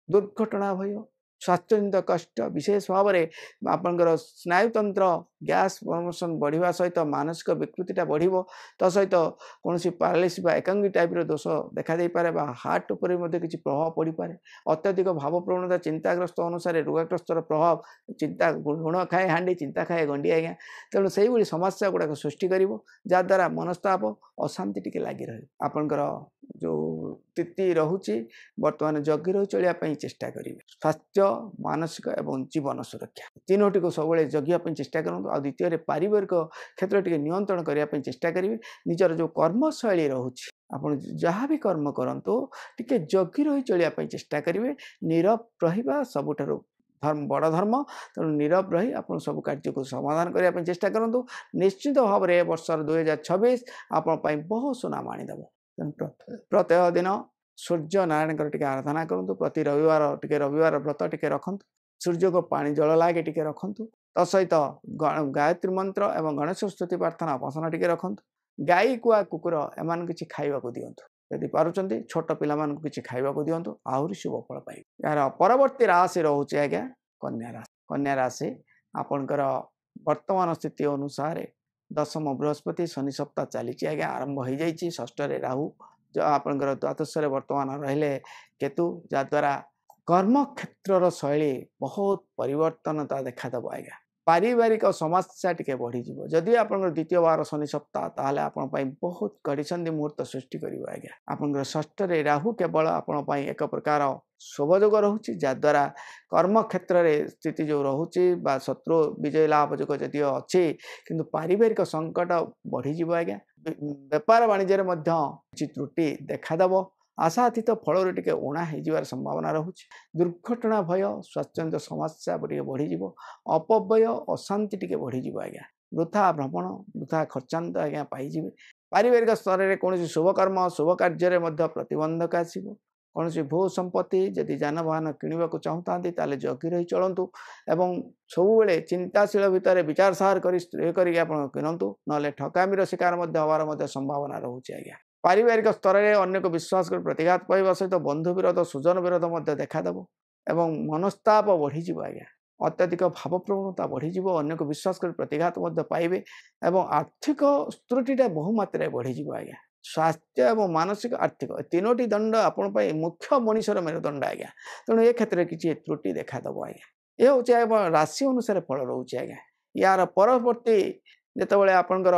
दुर्घटना भय स्वास्थ्यजनित कष्ट विशेष भाव में आपंकर स्नायुतंत्र गैस फॉर्मेशन बढ़िया सहित मानसिक विकृतिटा बढ़ सहित कौन पारालिसिस एकांगी टाइप दोष देखा दे पारे हार्ट उपर किसी प्रभाव पड़ पारे अत्यधिक भाव प्रवणता चिंताग्रस्त अनुसार रोगाग्रस्त प्रभाव चिंता गुण खाए हांडी चिंता खाए गंडी आज्ञा तेणु से समस्या गुड़ाक सृष्टि कर जद्वारा मनस्ताप अशांति टी लगी रहे आपंकर जो स्थिति रोचे बर्तमान जगी रही चलिया चेष्टा करेंगे स्वास्थ्य मानसिक एवं जीवन सुरक्षा तीनोटी को सब जगिया चेष्टा करूँ आ द्वितीय पारिवारिक क्षेत्र टी नियंत्रण करने चेष्टा करेंगे निजर जो कर्मशैली रोचे आप जहाँ भी कर्म करंतु टी जगी रही चलिया चेष्टा करेंगे नीरव रहा सबुठार धर्म बड़ धर्म तेणु नीरव रही आप सब कार्य को समाधान करने चेष्टा करूँ निश्चित भाव में वर्षर 2026 आप बहुत सुनाम आनीदेव प्रत्येक दिन सूर्य नारायण टी आराधना करूँ प्रति रविवार टी रविवार व्रत टी रखु सूर्य को पानी जल लागे टी रखु तसहित गायत्री मंत्र एवं गणेश स्तुति प्रार्थना उपासना टी रखु गाई कुआ कुकुर एमान किछि खाइबा को दियंतु यदि पारुचंती छोट पिला मान किछि खाइबा को दियंतु आहुरी शुभ फल पाइबे यार परवर्ती राशि रोचे आज्ञा कन्या राशि आपनकर वर्तमान स्थिति अनुसार दशम बृहस्पति शनि सप्ताह चली आज्ञा आरंभ हो जाइए षष्ठ राहु जो आपंकर द्वादश वर्तमान रहिले केतु जद्वारा कर्म क्षेत्र शैली बहुत परिवर्तनता देखादेव आज्ञा पारिवारिक समस्या टिके बढ़ी जीवो जदि आपन द्वितीय बार शनि सप्ताह ताहले आपन पई बहुत घड़ीसंधि मुहूर्त सृष्टि करिवो आज्ञा आपन षष्ठ रे राहु केवल आपन पई एक प्रकार शुभयोग रहुची जद्वारा कर्म क्षेत्र रे स्थिति जो रहुची बा शत्रु विजय लाभ जो जदि अच्छी किंतु पारिवारिक संकट बढ़ी जीवो आज्ञा व्यापार वाणिज्य रे मध्य किछि त्रुटि देखादेव आशातीत फल टिके उणा हो संभावना रोचे दुर्घटना भय स्वास्थ्य समस्या बढ़ी अपव्यय अशांति टिके बढ़ी आज्ञा वृथा भ्रमण वृथा खर्चांत आज्ञा पाइबे पारिवारिक स्तर में कौन शुभ कर्म शुभ कार्य प्रतिबंधक आसो कौन भू संपत्ति जदि जानवाहन किणवा चाहता ताले जगी रही चलतु एवं सब चिंताशील भितर विचार सार कर किणतु ना ठकामीर शिकार हमार संभावना रोचे आज्ञा पारिवारिक स्तर में अन्य को विश्वास कर प्रतिघात पाइबा सहित बंधु विरोध सुजन विरोध देखादेव एवं मनस्ताप बढ़ी आज्ञा अत्यधिक भाव प्रवणता बढ़ी अन्य को विश्वास कर प्रतिघात पाइबे एवं आर्थिक त्रुटिटा बहुमात्रा बढ़ी आज्ञा स्वास्थ्य एवं मानसिक आर्थिक तीनोटी दंड आपण मुख्य मनीषर मेरुदंड आज्ञा तेणु ए क्षेत्र में किसी त्रुटि देखादेव आज्ञा यह हूँ राशि अनुसार फल रोचे आज्ञा यार परवर्ती जितेबाला आपणकर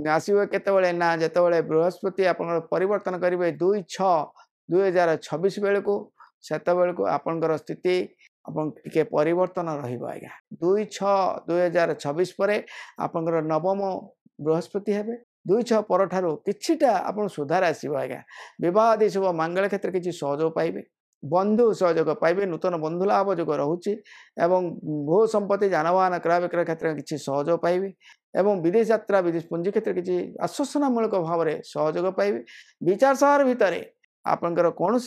आसवे केतबले ना जितेबाला बृहस्पति आप परिवर्तन करेंगे 2/6/2026 बेलू से बेलू आपणकर स्थिति टिके परिवर्तन रहा 2/6/2026 पर आपणकर नवम बृहस्पति हे 2/6 पर किछिटा आप सुधार आसो आज्ञा बह आदि शुभ मंगल क्षेत्र किसी सहयोग पाइबे बंधु सहयोग पाइबे नूतन बंधु लाभ जो रोचे एवं भू संपत्ति जानवाहन क्रय विक्रय क्षेत्र में किसी सहयोग पाइबे एवं विदेश यात्रा विदेश पुंजी क्षेत्र किसी आश्वासनामूलक भाव में सहयोग पाइबे विचार सार भितर आपंकर कौन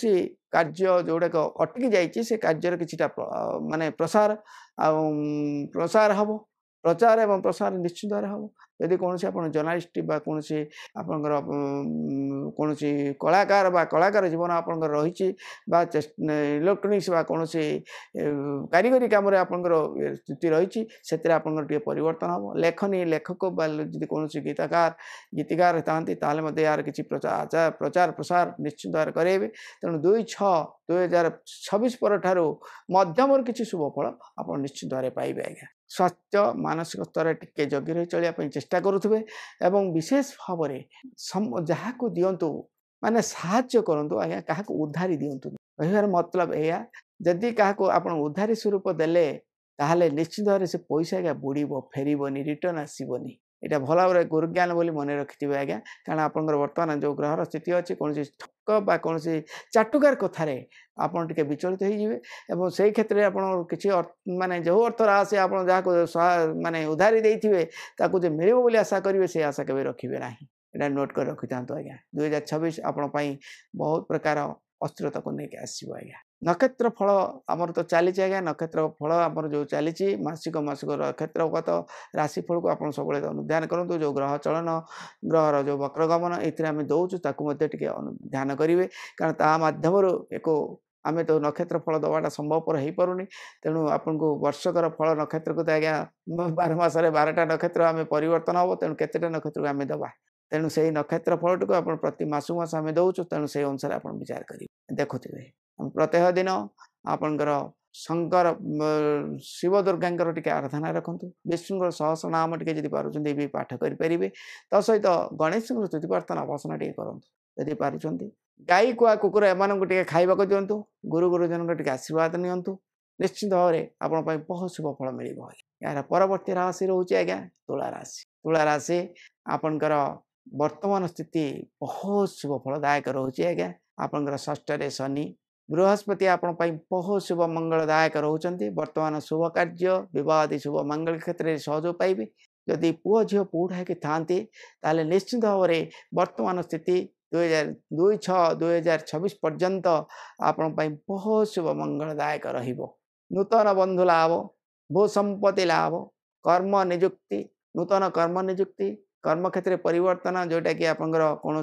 कार्य जोड़ाक अटकी जाइए से कार्य किछिटा माने प्रसार प्रसार हम प्रचार एवं प्रसार निश्चित भाव हम यदि कौन आप जर्नालीस्ट कौन आपंकर कौन कलाकार कलाकार जीवन आपंकर रही इलेक्ट्रोनिक्स कौन कारीगरी कम स्थिति रही से परिवर्तन हम लेखनी लेखक कौन गीतकार गीतिकार था यार किसी प्रचार प्रसार निश्चित भाव करेंगे तेणु 2/6/2026 पर मध्यम किसी शुभ फल आप निश्चित भाव पाइबे आज्ञा स्वास्थ्य मानसिक स्तर टिके जगी रही चलिए चेष्टा करुवे एवं विशेष भाव में जहाँ को दिंतु माने साहाय्य करंतु आज्ञा क्या उधारी दिंतु कहार मतलब यह जदि क्या आप उधारी स्वरूप देले ताहले निश्चित भाव से पैसा आज्ञा बुड़ब फेरबनी रिटर्न आसबनी यहाँ भल भाव गुरुज्ञान बोली मन रखिथे आज्ञा कारण आप बर्तमान जो ग्रहर स्थिति अच्छी कौन ठक कौन चाटुकार कथार आप विचलित हो से क्षेत्र में आप किसी माने जो अर्थ आसे आप जहाँ माने उधारी देते मिले बोली आशा करेंगे से आशा के रखिए ना यहाँ नोट कर रखि था आज्ञा 2026 आपण बहुत प्रकार अस्थिरता को लेकिन आसो आज्ञा नक्षत्र फल आमर तो चली आज्ञा नक्षत्र फल आमर जो चली मासिक मासिक नक्षत्रगत राशि फल को आप सब अनुध्यान करूँ जो ग्रह चलन ग्रहर जो वक्रगमन ये आम दौचु ध्यान करेंगे कारण ता मध्यम एक आम तो नक्षत्र फल दवाटा संभवपर हो पारुनी तेणु आपन को वर्षकर फल नक्षत्र को आज्ञा 12 मासरे 12टा नक्षत्र आम परिवर्तन हम तेणु केतेटा नक्षत्र को आम दबा तेणु से नक्षत्र फल को आप प्रति मासु मास आम दौचु तेणु से अनुसार आप विचार करेंगे देखुवे प्रत्येक दिन आपणकर शंकर शिव दुर्गा टी आराधना रखु विष्णु सहस्र नाम टी पार्टी भी पाठ करेंगे तो सहित गणेश स्तुति प्रार्थना उपासना टी करूँ यदि पार्टी गाई कुआ कुकुर एम खाइबा दिंतु गुरु गुरुजन के आशीर्वाद नियंतु निश्चित भाव में आपण बहुत शुभ फल मिल यार परवर्ती राशि रोचे आज्ञा तुला राशि आपणकर वर्तमान स्थिति बहुत शुभ फलदायक रोचे आज्ञा आपणकर षष्ठ शनि बृहस्पति आपण बहुत शुभ मंगलदायक रोचंती वर्तमान शुभ कार्य विवाह शुभ मंगल क्षेत्र में सहयोग पाइबे जदि पुओ झील पौढ़ा कि था निश्चित भाव में वर्तमान स्थिति 2/6/2026 पर्यंत आपण बहुत शुभ मंगलदायक नूतन बंधु लाभ भू संपत्ति लाभ कर्म निजुक्ति नूतन कर्म निजुक्ति कर्म क्षेत्र परिवर्तन जोटा कि आपंकर कौन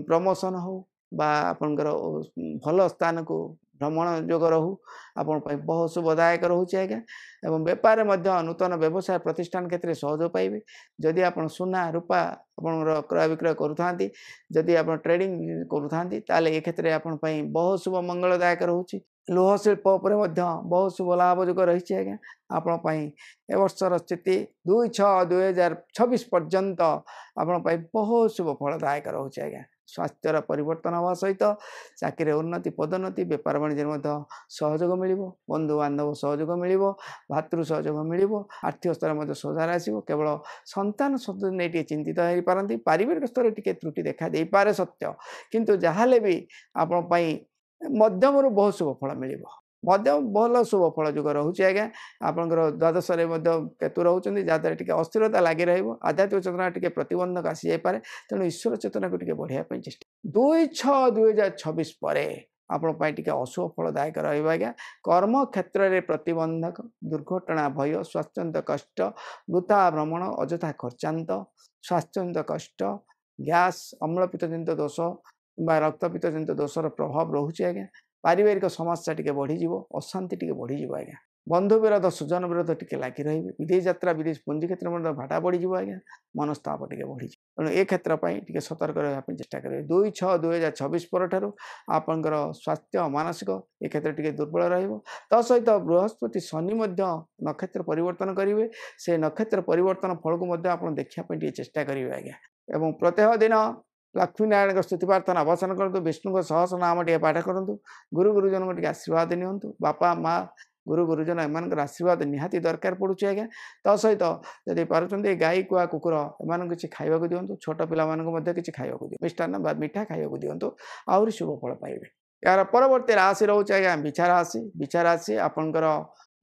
प्रमोशन हो आपंकर भल स्थान को भ्रमण जोग रहू आपण बहुत शुभदायक रोचे आज्ञा एवं बेपार नूतन व्यवसाय प्रतिष्ठान क्षेत्र में सहयोग पाइबे जदि आप सुना रूपा आप क्रय विक्रय करुता जदि आप ट्रेडिंग करुता ताले ए क्षेत्र में आप बहुत शुभ मंगलदायक रोचे लुह शिल्प उपर बहुत शुभ लाभ जोग रही आज्ञा आपण ए वर्षर स्थिति 2/6/2026 पर्यंत आपण बहुत शुभ फलदायक रोचे आज्ञा स्वास्थ्यर परिवर्तन हवा सहित चाकरी उन्नति पदोन्नति बेपार वाणिज्य सहयोग मिल बंधु बांधव सहयोग मिल भातृ सहयोग मिल आर्थिक स्तर सुधार आसो केवल संतान नहीं चिंतित हो पारती पारिवारिक स्तर टी त्रुटि देखा दे पारे सत्य किंतु जहाँ भी आपण मध्यम बहुत शुभ फल मिल मध्यम भल शुभ फल जुग रोचे आज्ञा आपंकर द्वादश केतु रोचे जहाँद्वारा टी अस्थिरता लगी रध्यात्मिक चेतना टी प्रतिबंधक आसी जापे तेणु ईश्वर चेतना को टी बढ़िया चेष्टा 2/6/2026 पर आपण टी अशुभ फलदायक रहा कर्म क्षेत्र में प्रतिबंधक दुर्घटना भय स्वास्थ्य कष्ट वृथा भ्रमण अजथा खर्चांत स्वास्थ्य कष्ट गैस अम्लपित्त जनित दोष रक्तपित्त जनित दोषर प्रभाव रोचे आज्ञा पारिवारिक समस्या टी बढ़ीज अशांति टी बढ़ीज आज्ञा बंधु विरोध सुजन विरोध टी लगी रही विदेश यात्रा विदेश पुंजी क्षेत्र में भाटा बढ़ीज आज्ञा मनस्ताप टी बढ़ी तेणु ए क्षेत्र टी सतर्क रहा चेष्टा करेंगे 2/6/2026 पर आपंकर स्वास्थ्य मानसिक ए क्षेत्र टी दुर्बल रहित बृहस्पति शनि नक्षत्र परिवर्तन करेंगे से नक्षत्र परिवर्तन फल को देखा चेष्टा करेंगे आज्ञा एवं प्रत्येक दिन लक्ष्मी नारायण स्तुति प्रार्थना अवसान करूँ विष्णु सहस्र नाम टे पाठ करूँ गुरु गुरुजन को आशीर्वाद नियंतु बापा माँ गुरु गुरुजन एम आशीर्वाद निहाती दरकार पड़ुଛି आज्ञा ता सहित जदि पार्टी गाई कुआ कुकुर एम किसी खाइबा दिंतु छोट पिला किसी खाइबा दिखाँ मिष्टान्न मीठा खाइबा दिंतु आहरी शुभ फल पाइबे यार परवर्ती राशि रोचे आज्ञा विचार राशि आपंकर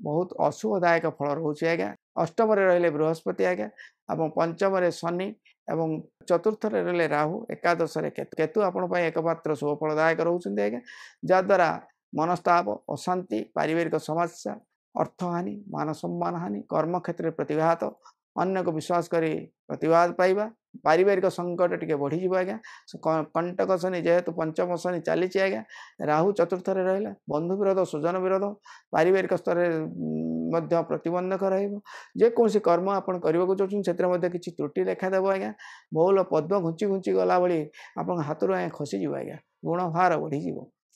बहुत अशुभदायक फल रोचे आज्ञा अष्टम रहिले बृहस्पति आज्ञा और पंचम शनि एवं चतुर्थ रहिले राहु एकादश केतु आपण एकमात्र शुभ फलदायक रोचते आज्ञा जहाद्वारा मनस्ताप अशांति पारिवारिक समस्या अर्थहानि मान सम्मान हानि कर्म क्षेत्र प्रतिघात अन्य को विश्वास कर प्रतिवाद पाइबा पारिवारिक संकट टी बढ़ीज आज्ञा कंटक शनि जेहेतु पंचम शनि चली आज्ञा राहु चतुर्थ रहा बंधु विरोध सुजन विरोध पारिवारिक स्तर प्रतिबंधक रेकोसी कर्म आपड़ करने को चाहते किसी त्रुटि देखादेव आज्ञा बहुल पद्म घुंची घुंची गला भाई आप हाथ आज्ञा खसीज आज्ञा गुण भार बढ़ीज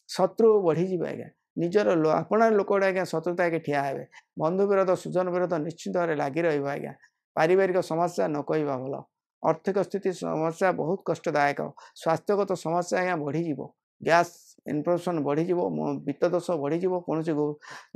शत्रु बढ़ीज आज्ञा निजर आपण लोक आज्ञा शत्रुता के ठिया हे बंधु विरोध सुजन विरोध निश्चित भाव लगी रहा पारिवारिक समस्या न कहवा भल आर्थिक स्थिति समस्या बहुत कष्टदायक स्वास्थ्यगत समस्या आज्ञा बढ़ीज गैस इन्फेक्शन बढ़ीज वित्त दोष बढ़ीज कौन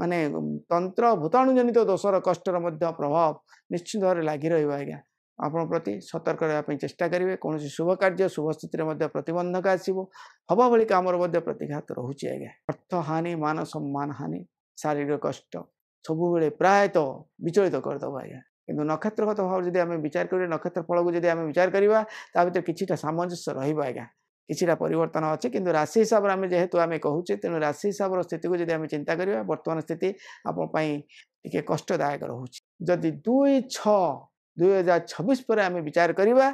माने तंत्र भूताणु जनित दोषर कष्टर प्रभाव निश्चित भाव लगी रहा आज्ञा आपण प्रति सतर्क रहा चेष्टा करेंगे कौन शुभ कार्य शुभ स्थिति प्रतिबंधक आसो हवा भली काम प्रतिघात रोचे आज्ञा अर्थ हानि मान सम्मान हानि शारीरिक कष्ट सब प्रायतः विचलित करदेव आज्ञा किंतु नक्षत्रगत भाव जब आम विचार करें नक्षत्र फल को जब आम विचार करवा ता भर कि सामंजस्य रहा किसी परिवर्तन अच्छे किंतु राशि हिसाब से आम जेहेतु आम कहूचे तेणु राशि हिसाब स्थिति को जब आम चिंता करवा बर्तमान स्थिति आपे कष्टदायक रोचे जदि 2/6/2026 पर आम विचार करवा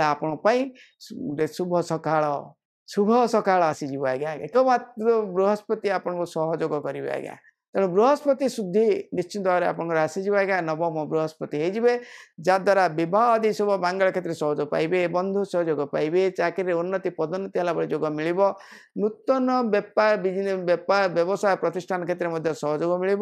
आपण शुभ सकाल आसीज आज्ञा एकमात्र बृहस्पति आपको सहयोग करेंगे आज्ञा तेणु बृहस्पति शुद्धि निश्चित भाव में आसीज आज्ञा नवम बृहस्पति होइजिबे जहाद्वारा विवाह आदि शुभ मांगल क्षेत्र सहयोग पाइबे बंधु सहयोग पाइबे चाकरी उन्नति पदोन्नति है जोग मिल नूतन बेपार व्यवसाय प्रतिष्ठान क्षेत्र में सहयोग मिल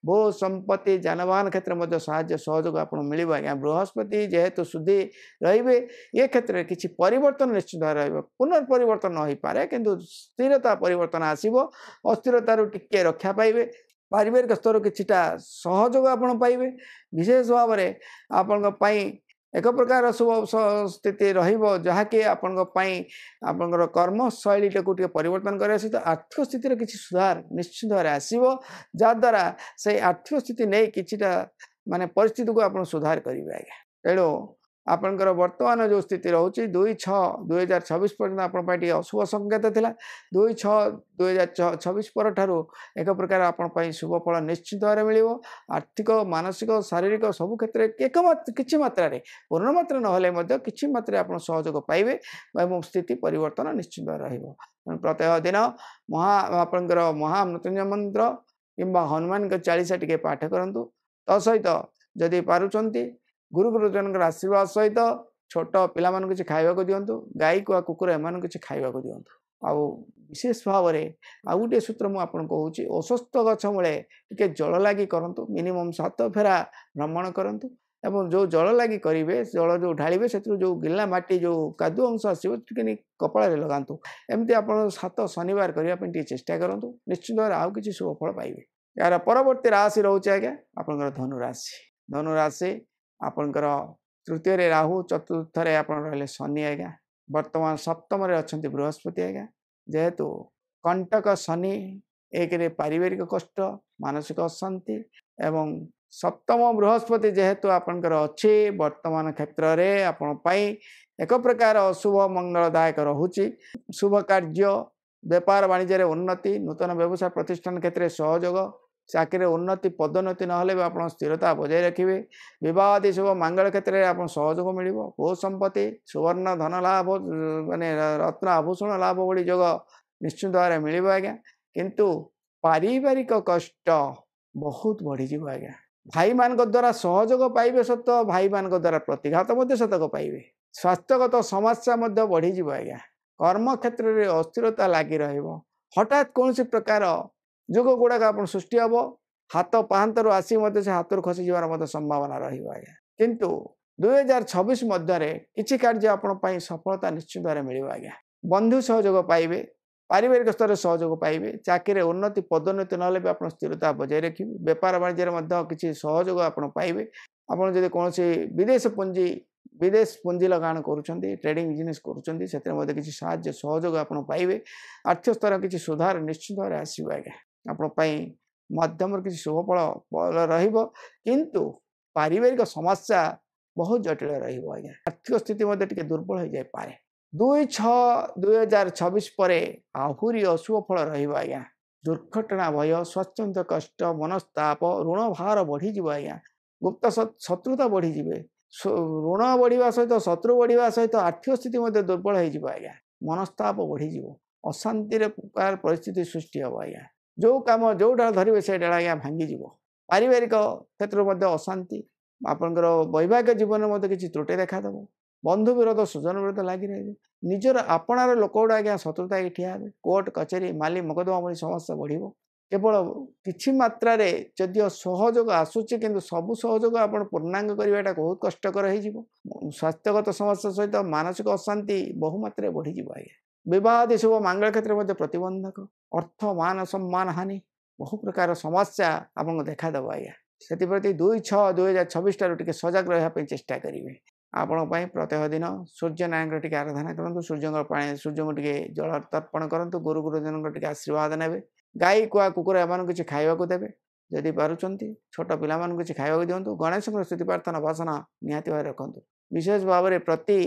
भू संपत्ति जानवाहन क्षेत्र में साहाय्य सहयोग आप मिल आज्ञा बृहस्पति जेहेतु शुद्धि रे ये क्षेत्र में किसी परिवर्तन निश्चित भाव पुनर्परिवर्तन न हो पारे किंतु स्थिरता परिवर्तन आसो अस्थिरतार टिके रक्षा पाइबे पारिवारिक स्तर किछिटा सहयोग आपण पाइबे विशेष भाव में आपण एक प्रकार शुभ स्थिति रहाँकि आपंकर कर्मशैली को परिवर्तन करने सहित आर्थिक स्थिति किसी सुधार निश्चित भाव आसो जहाद्वारा से आर्थिक स्थिति नहीं किछिटा माने परिस्थिति को आप सुधार करेंगे आज्ञा तेणु आपंकर वर्तमान जो स्थिति रोचे 2/6/2026 पर्यटन आप अशुभ संकेत था 2/6/2026 पर एक प्रकार आपण शुभ फल निश्चित भाव मिल आर्थिक मानसिक शारीरिक सब क्षेत्र किसी मात्रा पूर्ण मात्रा ना कि मात्रा आप सहयोग पाइबे और स्थिति परिवर्तन निश्चित भाव प्रत्येक दिन आपंकर महामृत्युंजय मंत्र किंबा हनुमान चालीसा टी पाठ करूँ तसहित जदि पारुंट गुरु गुरुजन आशीर्वाद सहित छोट पिला किसी खाइबा दिंतु गाई कुआ कुकुर एम किसी खाइबा दिंतु आउ विशेष भाव में आउ गोटे सूत्र मुझे कहूँ अस्वस्थ गछ मूले टे जल लगी करूँ मिनिमम 7 फेरा भ्रमण करूँ एवं जो जल लगी करेंगे जल जो ढालिबे से जो गिला माटी जो कादु अंश आसो टे कपाल लगातु एमती आप 7 शनिवार करने चेष्टा करूँ निश्चित भाव आउ कि शुभफल पाइबे। यार परवर्ती राशि रोचे आज्ञा आपंकर धनुराशि आपंकर तृतीय राहु चतुर्थ आप रही शनि आज्ञा वर्तमान सप्तम अच्छा बृहस्पति आज्ञा जेहेतु कंटक शनि एक पारिवारिक कष्ट मानसिक अशांति एवं सप्तम बृहस्पति जेहेतु आपंकर अच्छे वर्तमान क्षेत्र में आपण एक प्रकार अशुभ मंगलदायक रोचे शुभ कार्य व्यापार वाणिज्य उन्नति नूतन व्यवसाय प्रतिष्ठान क्षेत्र में सहयोग चाकरी उन्नति पदोन्नति नहले भी आप स्थिरता बजाय रखिए विवाह आदि शुभ मंगल क्षेत्र में आप सहयोग मिल भू संपत्ति सुवर्ण धन लाभ माने रत्न आभूषण लाभ भली जोग निश्चित भाव मिल आज्ञा किंतु पारिवारिक कष्ट बहुत बढ़ीज आज्ञा भाई मान द्वारा सहयोग पाइबे सत भाई मान द्वारा प्रतिघात शतक पाइबे स्वास्थ्यगत समस्या बढ़ीज आज्ञा कर्म क्षेत्र में अस्थिरता लगी हठात कौन प्रकार जोग गुड़ाक आप सृष्टि हम हाथ पाहांतर आसी से हाथ खसी जबार संभावना रहा किंतु 2026 मध्य किसी कार्य आपण सफलता निश्चित भाव मिल आज्ञा बंधु सहयोग पाइबे पारिवारिक स्तर सहयोग पाइबे चाकरी उन्नति पदोन्नति नहले भी आप स्थिरता बजाय रखिए व्यापार वाणिज्य किसी सहयोग आप पाइबे आपड़ जब कौन विदेश पुंजी लगाण करुँच ट्रेडिंग बिजनेस करुँच किसी साहाय्य सहयोग आप पाइबे आर्थिक स्तर किसी सुधार निश्चित भाव आसो आज्ञा आपण मध्यम किसी शुभफल रु पारिवारिक समस्या बहुत जटिल रहा आर्थिक स्थिति दुर्बल हो जाए 2/6/2026 पर आहुरी अशुभ फल रहा दुर्घटना भय स्वास्थ्य कष्ट मनस्ताप ऋण भार बढ़ीज आज्ञा गुप्त शत्रुता बढ़ीजे ऋण बढ़ा सहित शत्रु बढ़ा सहित आर्थिक स्थिति दुर्बल हो आज्ञा मनस्ताप बढ़ीज अशांति परिस्थिति सृष्टि हम आज्ञा जो कम जो डाल धरवे से डाल आज्ञा भांगी पारिवारिक क्षेत्र में अशांति आपंकर वैवाहिक जीवन में किसी त्रुटि देखादेव बंधु विरोध सुजन विरोध लगी रहे निजर आपणार लोक गुड़ा आज्ञा शत्रुता ठिया कोर्ट कचेरी माली मकदमा भली समस्या बढ़ केवल किछि मात्रा रे जदिओ सहयोग आसूची किंतु सबु सहयोग आप पूर्णांग करवाटा बहुत कष्टकर हो स्वास्थ्यगत समस्या सहित मानसिक अशांति बहुमात्रा बढ़ी आज्ञा विवाह शुभ मंगल क्षेत्र में प्रतिबंधक अर्थ मान सम्मान हानि बहु प्रकार समस्या आपको देखादेव आज्ञा से 2/6/2026 टे सजग रहा चेष्टा करेंगे आपण प्रत्येक दिन सूर्य नारायण टी आराधना करूँ सूर्य पानी सूर्य को टे जल तर्पण करूँ गुरु गुरुजन टे आशीर्वाद ने गाई कुआ कुकुर एम किसी खाइबा देवे जदि पार्टी छोट पिला किसी खाइबा दिंतु गणेश स्तुति प्रार्थना भाषण निहाती भाव रखु विशेष भाव में प्रति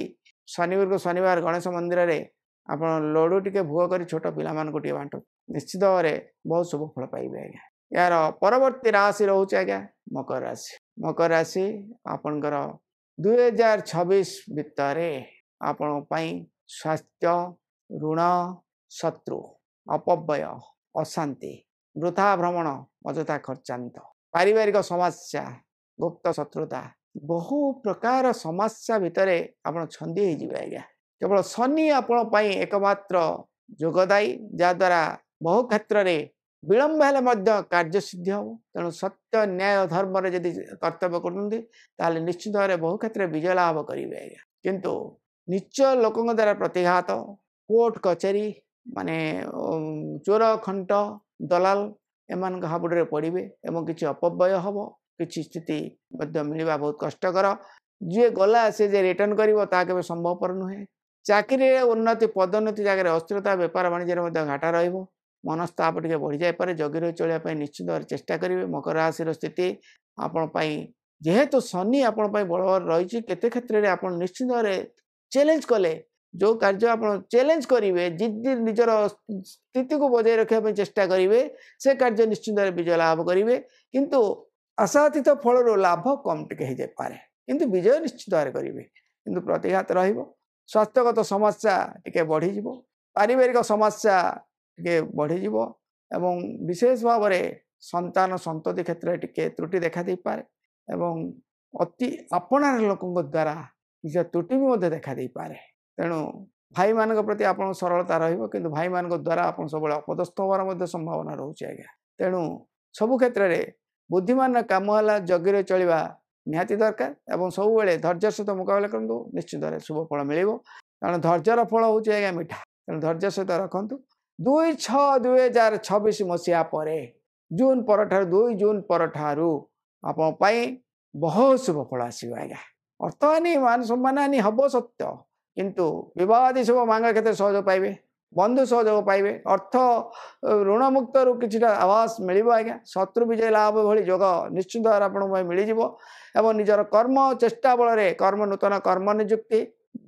शनिवार को शनिवार गणेश मंदिर में आप लड्डू टे भोग कर छोट पिला टे बांटू निश्चित भाव में बहुत शुभ फल पाइबे आज्ञा। यार परवर्ती राशि रोचे आज्ञा मकर राशि आपणकर 2026 भितर आपण स्वास्थ्य ऋण शत्रु अपव्यय अशांति वृथा भ्रमण अजथा खर्चांत पारिवारिक समस्या गुप्त शत्रुता बहु प्रकार समस्या भितर आप छंदी आज्ञा केवल शनि आपण एकमात्र जोगदायी जहाद्वारा बहु क्षेत्र में विलंब हेले कार्य सिद्धि हम तेणु सत्य न्याय धर्म जदि कर्तव्य कर निश्चित भाव बहु क्षेत्र में विजय लाभ करेंगे आज्ञा किंतु नीच लोक द्वारा प्रतिघात कोर्ट कचेरी माने चोर खंट दलाल एम हाबुड़े पड़े और किसी अपव्यय हम किसी स्थिति मिलवा बहुत कष्टकर जी गला से रिटर्न कर संभवपर नुहे चाकरी उन्नति पदोन्नति जगह अस्थिरता व्यापार वाणिज्य घाटा रही मनस्ताप टे बढ़ी जाए जगी रही चलने निश्चित भाव चेष्टा करेंगे मकर राशि स्थिति आपण जेहेतु शनि आपण बलवर रही केते क्षेत्र में आप निश्चित भाव चैलेंज कले जो कार्य आप चैलेंज करेंगे जिद्दी निजर स्थिति को बजाय रखापी चेष्टा करेंगे से कार्य निश्चित भाव विजय लाभ करेंगे किंतु आशातीत फल लाभ कम टे हो जाए किंतु विजय निश्चित भाव करेंगे किंतु प्रतिघात स्वास्थ्यगत समस्या टे बढ़ीज पारिवारिक समस्या टे बढ़ीज एवं विशेष भाव में संतान संतति क्षेत्र टे त्रुटि देखा दे पारे एवं अति आपणार लोक द्वारा निज त्रुटि भी देखा दे पारे तेणु भाई मान प्रति आप सरलता रु भाई मान द्वारा आप सब अपदस्थ होवार संभावना रोचे आज्ञा तेणु सबु क्षेत्र में बुद्धिमान काम है जगिरे चलवा निहाती दरकार एवं सब धैर्य सहित मुकाबला करूँ निश्चित शुभ फल मिल कारण धैर्यर फल हूँ आज्ञा मिठा तेणु धैर्य सहित रखु 2/6/2026 मसीहा पर जून पर 2 जून पर आप बहुत शुभ फल आसो आज्ञा अर्थहानि मान सम्मान हानि हम सत्य किंतु विवादी शुभ मांग क्षेत्र सहयोग पाइबे बंधु सहयोग पाइबे अर्थ ऋण मुक्त रु कि आवास मिल आज्ञा शत्रु विजय लाभ भली जोग निश्चित भाव आप मिल एवं निजर कर्म चेष्टा बल कर्म नूतन कर्म निजुक्ति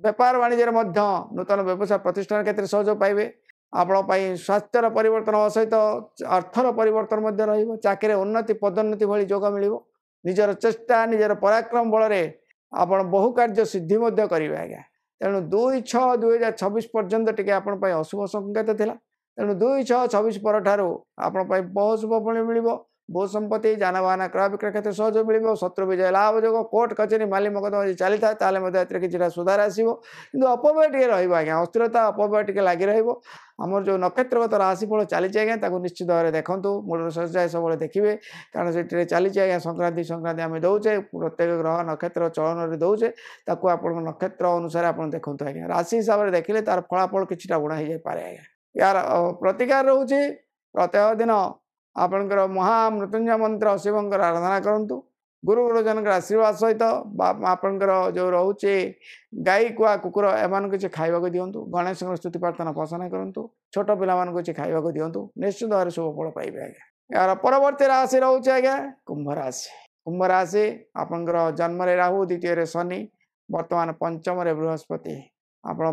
व्यापार वाणिज्य नूतन व्यवसाय प्रतिष्ठान क्षेत्र सहयोग पाइबे आपण स्वास्थ्यर परिवर्तन सहित अर्थर परिवर्तन चाकरी उन्नति पदोन्नति भली जोग मिल निजर चेष्टा निजर पराक्रम बल आप बहु कार्य सिद्धि करेंगे आज्ञा तेणु 2/6/2026 पर्यंत टी आप अशुभ संकेत था तेणु 2/6/26 पर आप बहुत शुभ फल मिल भू संपत्ति जानवाहन क्रय विक्रय क्षेत्र सहयोग मिल शत्रु विजय लाभ जो कोर्ट कचेरी माली मकदमा चली था कि सुधार आसो कि अपव्यय टे रज्ञा अस्थिरता अपव्यय टे लगी रमर जो नक्षत्रगत राशिफल चली आज्ञा निश्चित भाव में देखूँ मूल सजाए सब देखिए कारण से चली आज्ञा संक्रांति संक्रांति आम दौचे प्रत्येक ग्रह नक्षत्र चलन दौचे ताकू आप नक्षत्र अनुसार आप देखूँ आज्ञा राशि हिसाब से देखिले तार फलाफल कि गुणा हो जाए आज्ञा यार प्रतिकार रोचे प्रत्येक दिन आपणकर महामृत्युंजय मंत्र शिवंकर आराधना करूँ गुरु गुरुजन आशीर्वाद सहित आपणकर जो रोचे गाई कुआ कुकुर एम किसी खावा दिंतु गणेश स्तुति प्रार्थना उपासना करूँ छोट पिला किसी खावा दिंतु निश्चित भाव शुभ फल पाइबे आज्ञा यार परवर्ती राशि रोचे आज्ञा कुंभ राशि आपणकर जन्म राहु द्वितीय शनि वर्तमान पंचम बृहस्पति आपण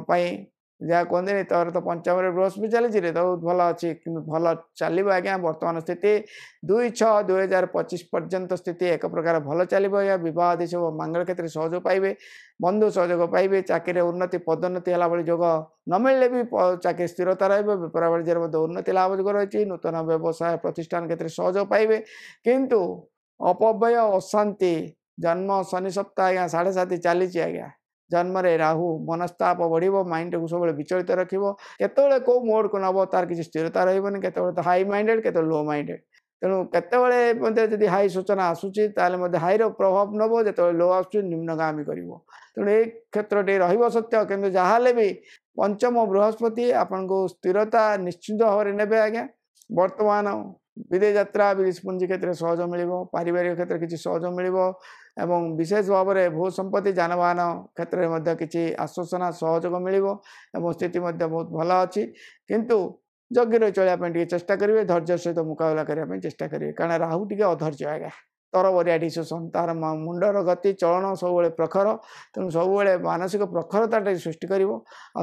जहाँ कहते तोर तो पंचम बृहस्पति चली तो भल अच्छी कि भल चलो आज्ञा वर्तमान स्थिति 2/6/2025 पर्यंत स्थिति एक प्रकार भल चलो आज्ञा बद सब मंगल क्षेत्र सहयोग पाइबे बंधु सहयोग पाइबे चाकरी उन्नति पदोन्नति है जोग न मिले भी चाकरी स्थिरता रहा वाणिज्य उन्नति लाभ जोग रही नूतन व्यवसाय प्रतिष्ठान क्षेत्र सहयोग पाइबे किंतु अपव्यय अशांति जन्म शनि सप्ताह आज्ञा 7.5 चली आज्ञा जन्म राहु मनस्ताप बढ़ माइंड को सब विचलित रखियो केतले कौ मोड को नब तार किसी स्थिरता रही केतले हाई माइंडेड के लो माइंडेड तेणु केतले हाई सूचना आसूची हाई प्रभाव नब जो लो आस निम्नगामी कर तेणु ये क्षेत्र टे रत्य कि जहाँ भी पंचम बृहस्पति आपन को स्थिरता निश्चित भाव में ने आज्ञा वर्तमान विदेश यात्रा विदेश पूंजी क्षेत्र सहयोग मिल पारिवारिक क्षेत्र किसी सहयोग मिल एवं विशेष भाव में भू संपत्ति जानवाहन क्षेत्र में किसी आश्वासना सहयोग मिल स्थिति बहुत भल अच्छी किंतु जगिर चलने चेष्टा करेंगे धैर्य सहित मुकाबला करने चेष्टा करेंगे कारण राहु टी अधर्य आज्ञा तरबरिया डिसिसन तार मुंडर गति चलन सब प्रखर तेणु सब मानसिक प्रखरता सृष्टि कर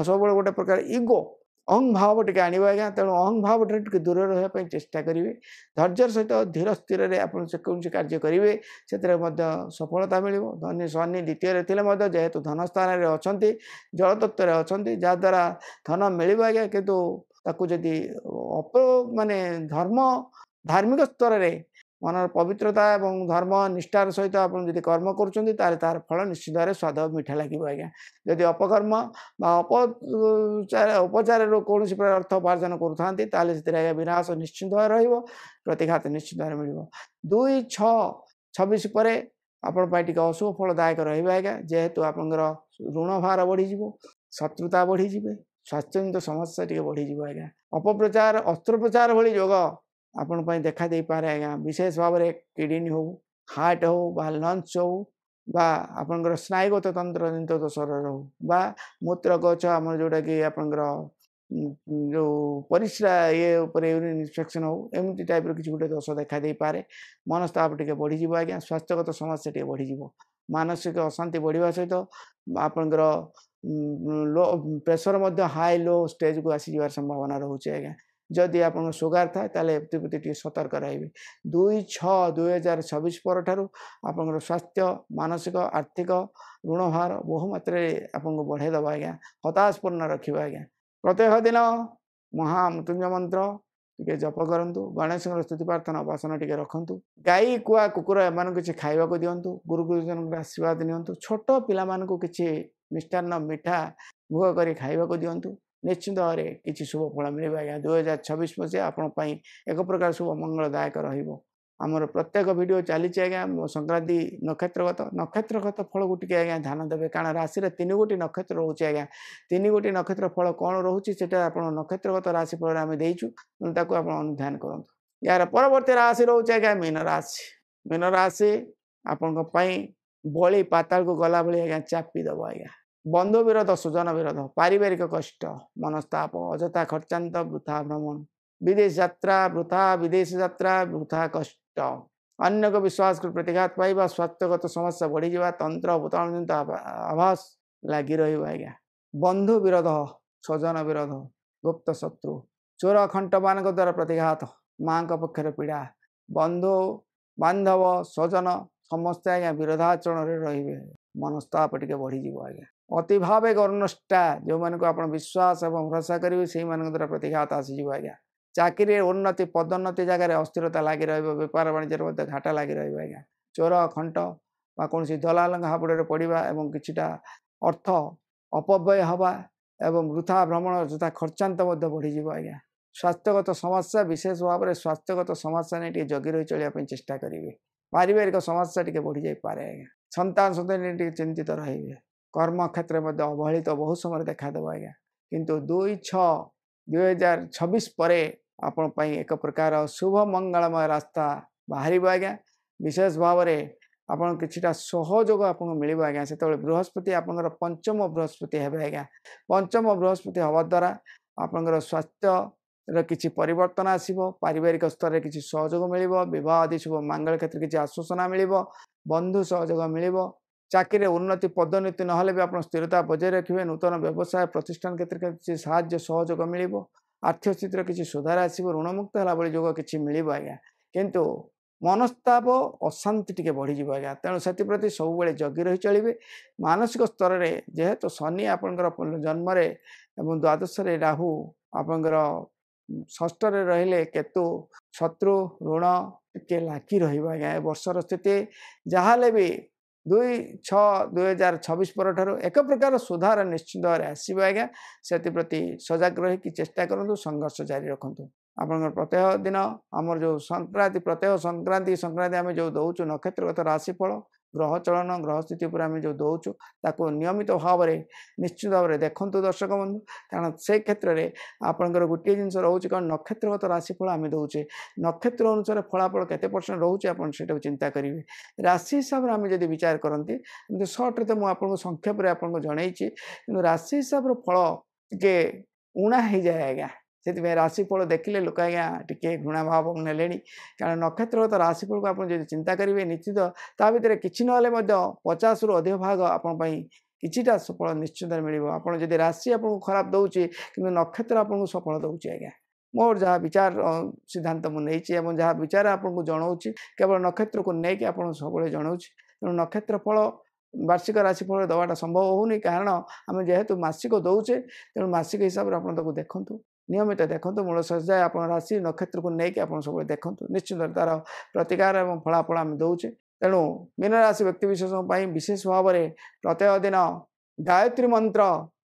सब गोटे प्रकार इगो अहं भाव टे आने आज्ञा तेणु अहं भाव टे दूर रही चेष्टा करेंगे धैर्य सहित धीर स्थिर कौन कार्य करेंगे से सफलता मिल धनी शनि द्वितीय थे जेहेतु धन स्थान अच्छा जल तत्व अच्छा जहाद्वारा धन मिल आज्ञा कितु जदि माने धर्म धार्मिक स्तर में मन पवित्रता और धर्म निष्ठार सहित आप कर्म कर तार फल निश्चित भाव स्वाद मीठा लगे आज्ञा जदि अपकर्म उपचार कौन अर्थ उपार्जन करें विनाश निश्चित भाव प्रतिघात निश्चित भाव मिल 2/6/26 पर आपण अशुभ फलदायक रहा आज्ञा जेहेतु आपंकर ऋण भार बढ़ी शत्रुता बढ़ी स्वास्थ्यजनित समस्या टी बढ़ी आज्ञा अपप्रचार अस्त्रोपचार भली जोग आपण देखा दे पारे आज्ञा विशेष भाव में किडनी हो हार्ट हो बा लंग्स हो बा आपंकर स्नायुगत तंत्र जनित दोष हो बा मूत्र गच आम जोटा कि आपंकर जो परिश्रा ये यूरिन इन्फेक्शन हो एमती टाइप किसी गोटे दोष देखा दे पारे मनस्ताप टे बढ़ी आज्ञा स्वास्थ्यगत समस्या टे बढ़ी मानसिक अशांति बढ़िया सहित आपंकर low pressure high low stage को आसी जावार संभावना रोचे आज्ञा जदि आप सुगार थाए प्रति सतर्क रही 2/6/2026 पर आपंकर स्वास्थ्य मानसिक आर्थिक ऋण भार बहु मात्रा आपको बढ़ेद आज्ञा हताशपूर्ण रखा आज्ञा प्रत्येक दिन महामृत्युंजय मंत्र टे जप करूँ गणेश स्तुति प्रार्थना उपासना टे रखु गाई कुआ कुकुर एम किसी खावा दिंतु गुरु गुरुजन आशीर्वाद नियंतु छोट पिला किसी मिष्टान्न मिठा भोग करी खाइबाकू दियंतु निश्चित भाव किसी शुभ फल मिल आज्ञा 2026 मसीहा आपण एक प्रकार शुभ मंगलदायक रहिबो आमर प्रत्येक वीडियो चली आज्ञा संक्रांति नक्षत्रगत फल को टी आज्ञा ध्यान देवे कारण राशि में 3 गोटी नक्षत्र रोचे आज्ञा 3 गोटी नक्षत्र फल कौन रोचे आप नक्षत्रगत राशि फल आम देचु आप अनुध्यान करूँ यार परवर्ती राशि रोचे आज्ञा मीन राशि आपण बली पाताल को गला भाई आज्ञा चापी दब आज्ञा बंधु विरोध सुजन विरोध पारिवारिक कष्ट मनस्ताप अजथा खर्चांत वृथा भ्रमण विदेश यात्रा वृथा विदेश यात्रा वृथा कष्ट अन्य को विश्वास को प्रतिघात पाइबा स्वास्थ्यगत समस्या बढ़ी जावा तंत्र भूताणु जनित आभास लगी रहा बंधु विरोध स्वजन विरोध गुप्त शत्रु चोर खंट मान द्वारा प्रतिघात माँ पक्षर पीड़ा बंधु बांधव स्वजन समस्ते आज्ञा विरोधाचरण रे मनस्ताप टे बढ़ी आज्ञा अति भाव गर्नष्टा जो मानक आप विश्वास और भरोसा करेंगे से द्वारा प्रतिघात आसीज आज्ञा चाकरी उन्नति पदोन्नति जगह अस्थिरता लगी बेपार वाणिज्य घाटा लगी आज्ञा चोर खंट कौन दलाल हाबुड़े पड़ा और किछिटा अर्थ अपव्यय हवा एवं वृथा भ्रमण तथा खर्चांत बढ़ी आज्ञा स्वास्थ्यगत समस्या विशेष भाव में स्वास्थ्यगत समस्या नहीं जगी रही चलिए चेष्टा करेंगे पारिवारिक समस्या टी बढ़ी जापे आज्ञा संतान संतान चिंतित रे कर्म क्षेत्र में अवहेलित बहुत समय देखादेव आज्ञा किंतु 2/6/2026 पर आपण एक प्रकार शुभ मंगलमय रास्ता बाहर आज्ञा विशेष भाव में आपन किछिटा सहयोग आपको मिल आज्ञा से बृहस्पति आपंकर पंचम बृहस्पति हे आज्ञा पंचम बृहस्पति हवा द्वारा आपंकर स्वास्थ्य किसी परिवर्तन आसो पारिवारिक स्तर में किसी सहयोग मिल बह आदि शुभ मांगल क्षेत्र किसी आश्वासना मिल बंधु सहयोग मिल चाकरी उन्नति पदोन्नति ना भी आप स्थिरता बजाय रखिए नूतन व्यवसाय प्रतिष्ठान क्षेत्र में किसी साहाय्य सहयोग मिल आर्थिक स्थिति किसी सुधार आसो ऋणमुक्त है भाई जोग किसी मिल आज्ञा किंतु मनस्ताप अशांति टी बढ़ी आज्ञा तेणु से सब जगी रही चलिए मानसिक स्तर में जेहेतु शनि आपंकर जन्म द्वादश राहु आपंकर षष्ठ रहिले केतु शत्रु ऋण टे लागी रहा वर्षर स्थिति जहाँ भी 2/6/2026 पर एक प्रकार सुधार निश्चित भाव आसो आज्ञा से प्रति सजग रही चेष्टा करूँ संघर्ष जारी रखु आप प्रत्येक दिन आमर जो संक्रांति प्रत्येक संक्रांति आम जो दौचु नक्षत्रगत राशिफल ग्रह चलन ग्रह स्थिति पर आम जो दौचु ताको नियमित भाव में निश्चित भाव में देखु दर्शक बंधु कारण से क्षेत्र में आपंकर गोटे जिन रोचे कारण नक्षत्रगत राशिफल आम दौचे नक्षत्र अनुसार फलाफल केते परसेंट रोचे आप चिंता करेंगे राशि हिसाब से आम जब विचार करती सर्ट्रे तो मुझे संक्षेप में आपको जनई राशि हिसाब से फल टे उणा हो जाए आज्ञा से राशिफल देखिले लोक आज्ञा टे घृणा भाव ने कारण नक्षत्रगत राशिफल को आप चिंता करेंगे निश्चित ता भर कि ना 50 रु अधिक भाग आपंपाई किछिटा सफल निश्चित मिल आप राशि आपको खराब दौची कि नक्षत्र आपको सफल दौची आज्ञा मोर जहाँ विचार सिद्धांत मुझे जहाँ विचार आपको जनाऊँगी केवल नक्षत्र को लेकिन आप सब जनाऊँगी तेणु नक्षत्र फल वार्षिक राशिफल दवाटा संभव होनी कारण आम जेहेतु मासिक दौचे तेणु मासिक हिसाब से आप देखूँ नियमित देखो मूल सजाए आप राशि नक्षत्र को लेकिन आप सब देखो निश्चित तार प्रतिकार और फलाफल आम दौचे तेणु मीन राशि व्यक्ति विशेष विशेष भाव में प्रत्येक दिन गायत्री मंत्र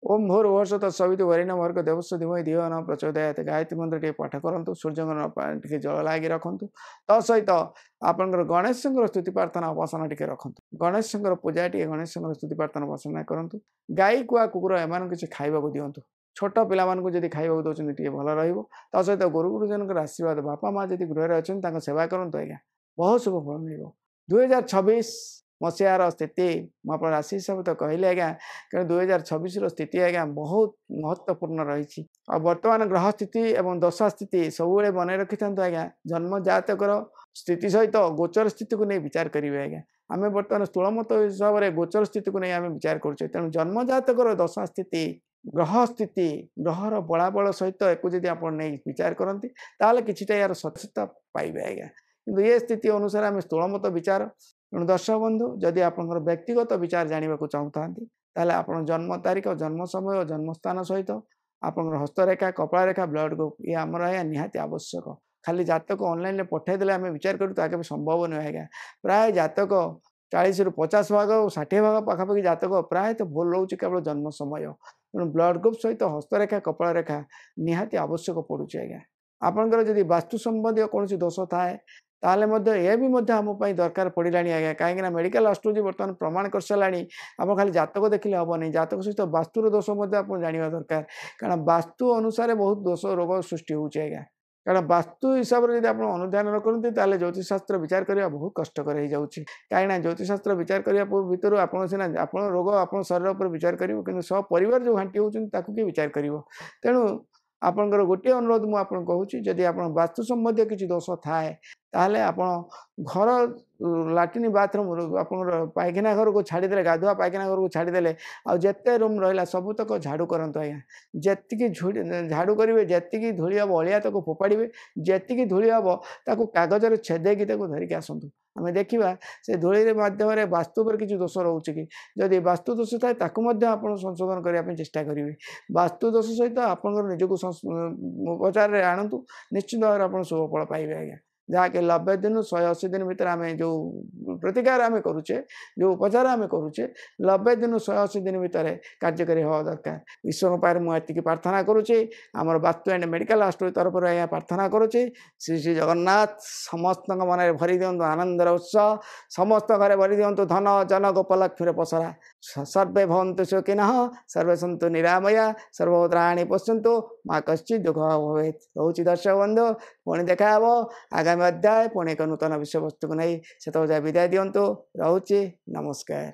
ओम भूर भूर्भुवः तत्सवितुर् वरेण्यं भर्गो देवस्य धीमहि धियो न प्रचोदयात् गायत्री मंत्र टे पाठ करूँ सूर्य टे जल लगी रखु तसहित आपंकर गणेश स्तुति प्रार्थना उपासना टे रखु गणेश पूजा टे गणेश स्तुति प्रार्थना उपासना करूँ गाई कुआ कुकुर एम किसी खाइबा दिंतु छोट पिलाମାନଙ୍କୁ ଯଦି ଖାଇବାକୁ ଦଉଛନ୍ତି ଟିକେ ଭଲ ରହିବ ତା ସହିତ ଗୁରୁ ଗୁରୁଜନଙ୍କର ଆଶୀର୍ବାଦ ବାପା ମା ଯଦି ଗୃହରେ ଅଛନ୍ତି ତାଙ୍କ ସେବା କରନ୍ତୁ ଆଜ୍ଞା बहुत शुभ फल मिल 2026 मसीहार स्थिति मुझे राशि हिसाब तो कहली आज्ञा कि 2026 स्थिति आज्ञा बहुत महत्वपूर्ण रही और बर्तमान ग्रह स्थिति और दशा स्थिति सब मन रखी था आज्ञा जन्म जातकर स्थिति सहित गोचर स्थिति को नहीं विचार करेंगे आज्ञा आम बर्तमान स्थूलमत हिसाब से गोचर स्थिति को नहीं आम विचार करुचे तेणु जन्म जातकर दशा स्थिति ग्रह स्थिति ग्रहर बलाबल सहित एक आप विचार करती ताल कि यार सचेतता पाइबे आज्ञा कि ये स्थिति अनुसार आम स्थूलमत विचार तेणु दर्शक बंधु जदि आप व्यक्तिगत विचार जानवा चाहता ताल आप जन्म तारीख जन्म समय जन्म स्थान सहित आप हस्तरेखा कपाल रेखा ब्लड ग्रुप ये आमर आज्ञा निहाती आवश्यक खाली जातक ऑनलाइन पठेदेले आम विचार करूँ ताकि संभव नुहे आज्ञा प्राय जातक 40 ରୁ 50 भाग 60 भाग पाखापाखि जातक प्रायतः भूल रोचे केवल जन्म समय तेणु ब्लड ग्रुप सहित हस्तरेखा कपाल रेखा निहाती आवश्यक पड़ुଛି आज्ञा आपणकर जदि वास्तु संबंधी कौन दोष थाए ताले यह भी आम दरकार पड़ानी आज्ञा कहीं मेडिकल एस्ट्रोलॉजी बर्तमान प्रमाण कर साराणी आप खाली जातक देखिले हेनी जातक सहित वास्तुर दोष आप जाना दरकार कारण वास्तु अनुसार बहुत दोष रोग सृष्टि होउछि आज्ञा कारण वास्तु हिसाब से आप अनुधान न करते ज्योतिषशास्त्र विचार करने बहुत कष्टकर हो जाऊँगी कहीं ज्योतिषशास्त्र विचार करने भर आप सीना आप रोग आप शरीर पर विचार करेंगे कि सब परिवार जो घाटी होती किए विचार कर तेणु आपंकर गोटे अनुरोध मुझे कहूँ जदि आप वास्तु संबंधी किसी दोष थाए ताहले आप घर लाट्रिन बाथरूम आप पायखाना घर को छाड़ीदे गाधुआ पायखाना घर को छाड़ीदे आते रूम रहा सबुतक झाड़ू करतु आज्ञा जी झाड़ू करेंगे जी धूली हम अलिया तक फोपाड़े जी धूली हम ताको कागज छेदेकी धरिकी आसतु आम देखा से धूली मध्यम वास्तु पर किसी दोष रोचे कि जदि वास्तु दोष थाए आप संशोधन करने चेष्टा करेंगे वास्तु दोष सहित आप निजक उपचार आणतु निश्चित भाव में आप शुभफल पाइबे आज्ञा जहाँकि 90 दिन 180 दिन भीतर आम जो प्रतिकार आम करुचे जो उपचार आम करुचे 90 दिन 180 दिन भीतर कार्यकारी हवा दरकार ईश्वर पाखे मुझे प्रार्थना करुचे आमर वास्तु एंड मेडिकल एस्ट्रोलॉजी तरफ आज्ञा प्रार्थना करुचे श्री श्री जगन्नाथ समस्त मन भरी दिंतु आनंदर उत्सव समस्त घरे भरी दिंतु धन जन गोपलक्ष्मी पसरा सर्वे भवन्तु सुखिनः सर्वे सन्तु निरामया सर्वभद्राणि पश्यन्तु माँ कश्चित् दुःख भवेत् रोचे दर्शक बंधु पुणी देखा आगामी अध्याय पुणी एक नूतन विषय वस्तु को नहीं से विदाय दिंतु रोचे नमस्कार।